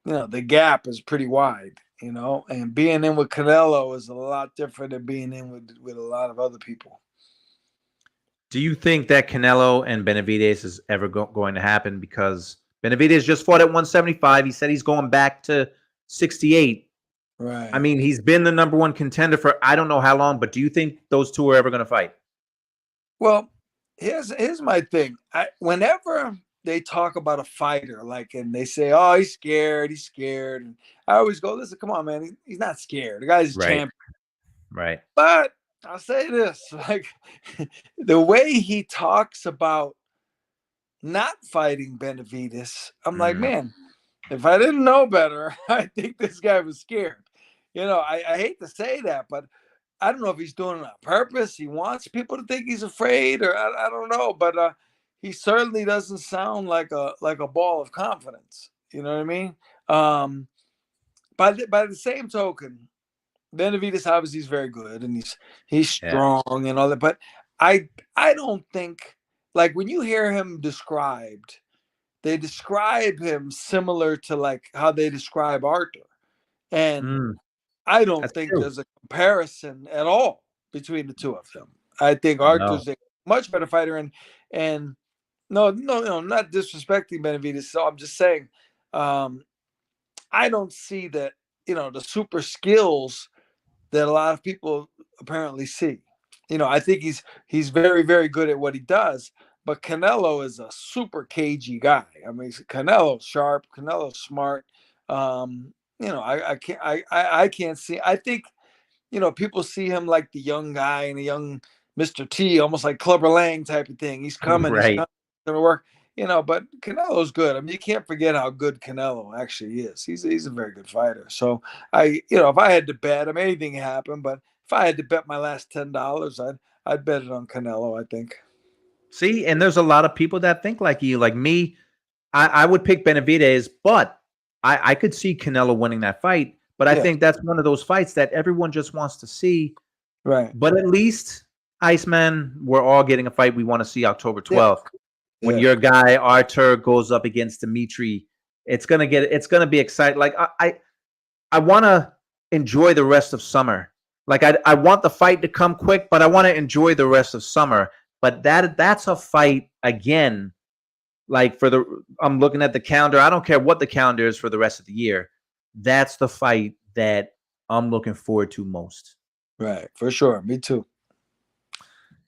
the gap is pretty wide. And being in with Canelo is a lot different than being in with a lot of other people. Do you think that Canelo and Benavidez is ever going to happen? Because Benavidez just fought at 175. He said he's going back to 68. Right. I mean, he's been the number one contender for I don't know how long, but do you think those two are ever going to fight? Well, here's my thing. Whenever they talk about a fighter, like, and they say, "Oh, he's scared. He's scared," and I always go, "Listen, come on, man. He's not scared. The guy's a Right. champion." Right. But I'll say this: like, the way he talks about not fighting Benavides, I'm like, Mm. man, if I didn't know better, I think this guy was scared. I hate to say that, but I don't know if he's doing it on purpose. He wants people to think he's afraid, or I don't know. But he certainly doesn't sound like a ball of confidence. You know what I mean? By the same token, Benavides obviously is very good, and he's Yeah. strong and all that. But I don't think, like, when you hear him described, they describe him similar to like how they describe Artur, and Mm. I don't That's think true. there's a comparison at all between the two of them. I think No. Arthur's a much better fighter, and no, not disrespecting Benavides. So I'm just saying, um, I don't see that the super skills that a lot of people apparently see. I think he's very, very good at what he does. But Canelo is a super cagey guy. I mean, Canelo's sharp, Canelo's smart. I can't see. I think people see him like the young guy and the young Mr. T, almost like Clubber Lang type of thing. He's coming, he's Right. coming to work. But Canelo's good. I mean, you can't forget how good Canelo actually is. He's a very good fighter. So if I had to bet, I mean, anything can happen, but if I had to bet my last $10, I'd bet it on Canelo, I think. See, and there's a lot of people that think like you. Like me, I would pick Benavidez, but I could see Canelo winning that fight. But I Yeah. think that's one of those fights that everyone just wants to see. Right. But at least, Iceman, we're all getting a fight we want to see October 12th. When Yeah. your guy Artur goes up against Dimitri, it's gonna be exciting. Like I want to enjoy the rest of summer. Like I want the fight to come quick, but I want to enjoy the rest of summer. But that's a fight again. Like I'm looking at the calendar. I don't care what the calendar is for the rest of the year. That's the fight that I'm looking forward to most. Right. For sure. Me too.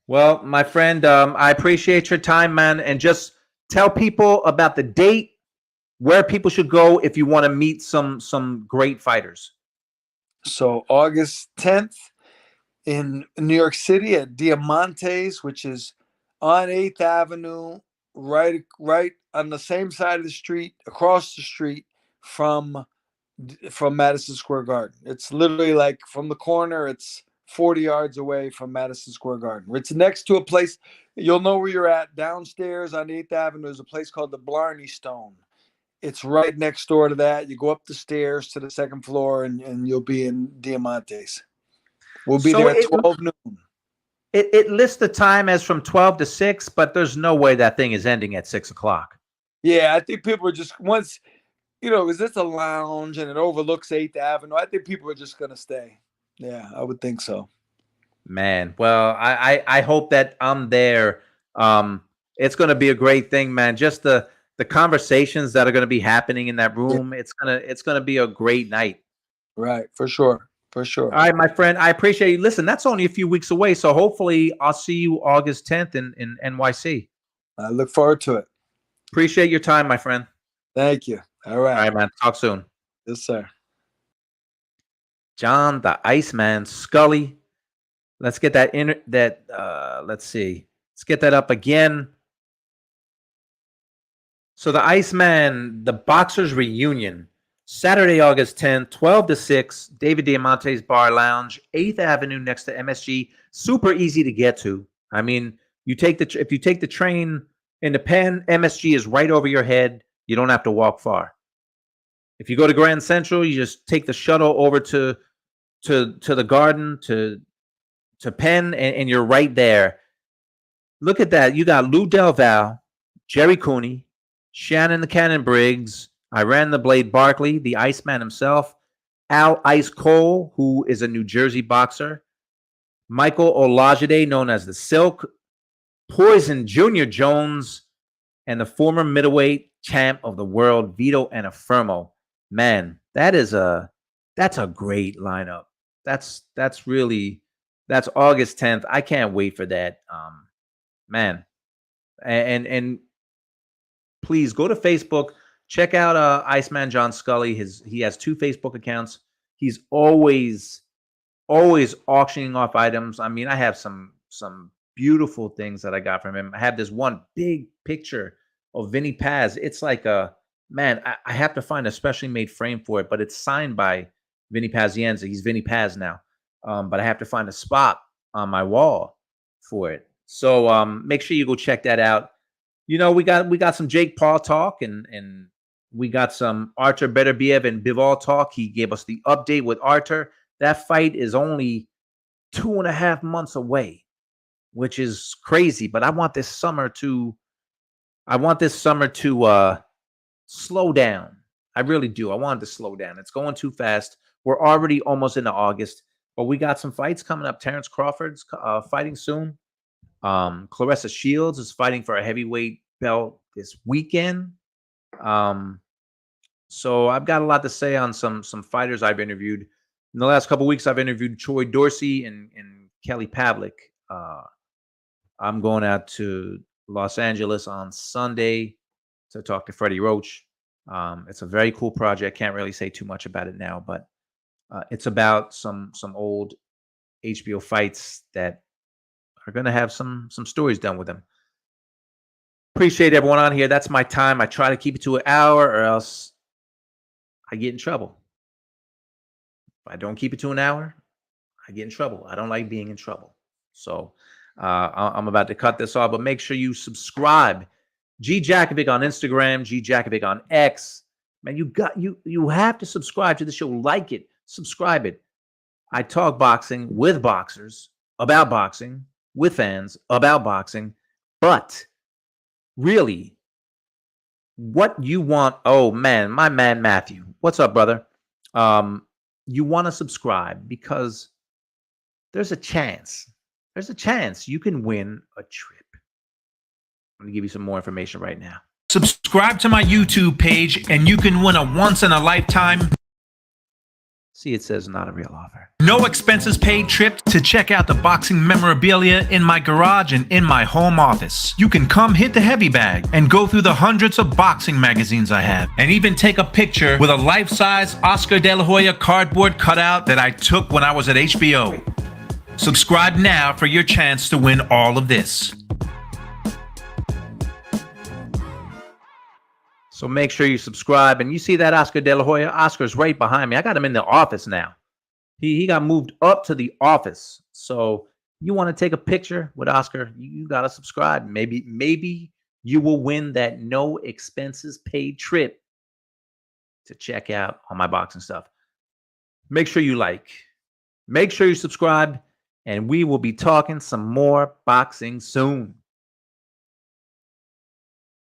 Well, my friend, I appreciate your time, man. And just tell people about the date, where people should go if you want to meet some great fighters. So August 10th in New York City at Diamantes, which is on 8th Avenue, right on the same side of the street, across the street from Madison Square Garden. It's literally like from the corner, it's 40 yards away from Madison Square Garden. It's next to a place, you'll know where you're at. Downstairs on 8th Avenue is a place called the Blarney Stone. It's right next door to that. You go up the stairs to the second floor and you'll be in Diamantes. We'll be there at 12 noon. It lists the time as from 12 to 6, but there's no way that thing is ending at 6 o'clock. Yeah, I think people are just, once, because it's a lounge and it overlooks 8th Avenue, I think people are just going to stay. Yeah, I would think so. Man, well, I hope that I'm there. It's going to be a great thing, man. Just the conversations that are going to be happening in that room. Yeah. It's gonna be a great night. Right, for sure. For sure. All right, my friend, I appreciate you. Listen, that's only a few weeks away, so hopefully I'll see you August 10th in NYC. I look forward to it. Appreciate your time, my friend. Thank you. All right. All right, man. Talk soon. Yes, sir. John the Iceman Scully. Let's get that let's see. Let's get that up again. So the Iceman, the Boxers Reunion, Saturday, August 10th, 12 to 6, David Diamante's Bar Lounge, 8th Avenue next to MSG. Super easy to get to. I mean, if you take the train in the Penn, MSG is right over your head. You don't have to walk far. If you go to Grand Central, you just take the shuttle over to the Garden, to Penn, and you're right there. Look at that. You got Lou Del Val, Jerry Cooney, Shannon the Cannon Briggs, Iran the Blade Barkley, the Iceman himself, Al Ice Cole, who is a New Jersey boxer, Michael Olajide, known as the Silk, Poison Junior Jones, and the former middleweight champ of the world, Vito Anafirmo. Man, That's a great lineup. That's August 10th. I can't wait for that. Man. And please go to Facebook, check out Iceman John Scully. He has 2 Facebook accounts. He's always auctioning off items. I mean, I have some beautiful things that I got from him. I have this one big picture of Vinny Paz. It's like I have to find a specially made frame for it, but it's signed by Vinny Pazienza. He's Vinny Paz now. But I have to find a spot on my wall for it. So make sure you go check that out. You know, we got some Jake Paul talk and we got some Artur Beterbiev and Bivol talk. He gave us the update with Artur. That fight is only 2.5 months away, which is crazy. But I want this summer to slow down. I really do. I want it to slow down. It's going too fast. We're already almost into August, but we got some fights coming up. Terrence Crawford's fighting soon. Clarissa Shields is fighting for a heavyweight belt this weekend. So I've got a lot to say on some fighters I've interviewed. In the last couple of weeks, I've interviewed Troy Dorsey and Kelly Pavlik. I'm going out to Los Angeles on Sunday to talk to Freddie Roach. It's a very cool project. Can't really say too much about it now, but it's about some old HBO fights that are going to have some stories done with them. Appreciate everyone on here. That's my time. I try to keep it to an hour or else I get in trouble. If I don't keep it to an hour, I get in trouble. I don't like being in trouble. So I'm about to cut this off, but make sure you subscribe. G Jakovic on Instagram, G Jakovic on X. Man, you have to subscribe to the show. Like it, subscribe it. I talk boxing with boxers, about boxing, with fans, about boxing. But really, what you want, oh man, my man Matthew. What's up, brother? You want to subscribe because there's a chance. There's a chance you can win a trip. I'm going to give you some more information right now. Subscribe to my YouTube page and you can win a once-in-a-lifetime. See, it says not a real offer. No expenses paid trip to check out the boxing memorabilia in my garage and in my home office. You can come hit the heavy bag and go through the hundreds of boxing magazines I have, and even take a picture with a life-size Oscar De La Hoya cardboard cutout that I took when I was at HBO. Subscribe now for your chance to win all of this. So make sure you subscribe. And you see that Oscar De La Hoya? Oscar's right behind me. I got him in the office now. He got moved up to the office. So you want to take a picture with Oscar, you got to subscribe. Maybe you will win that no expenses paid trip to check out all my boxing stuff. Make sure you like. Make sure you subscribe. And we will be talking some more boxing soon.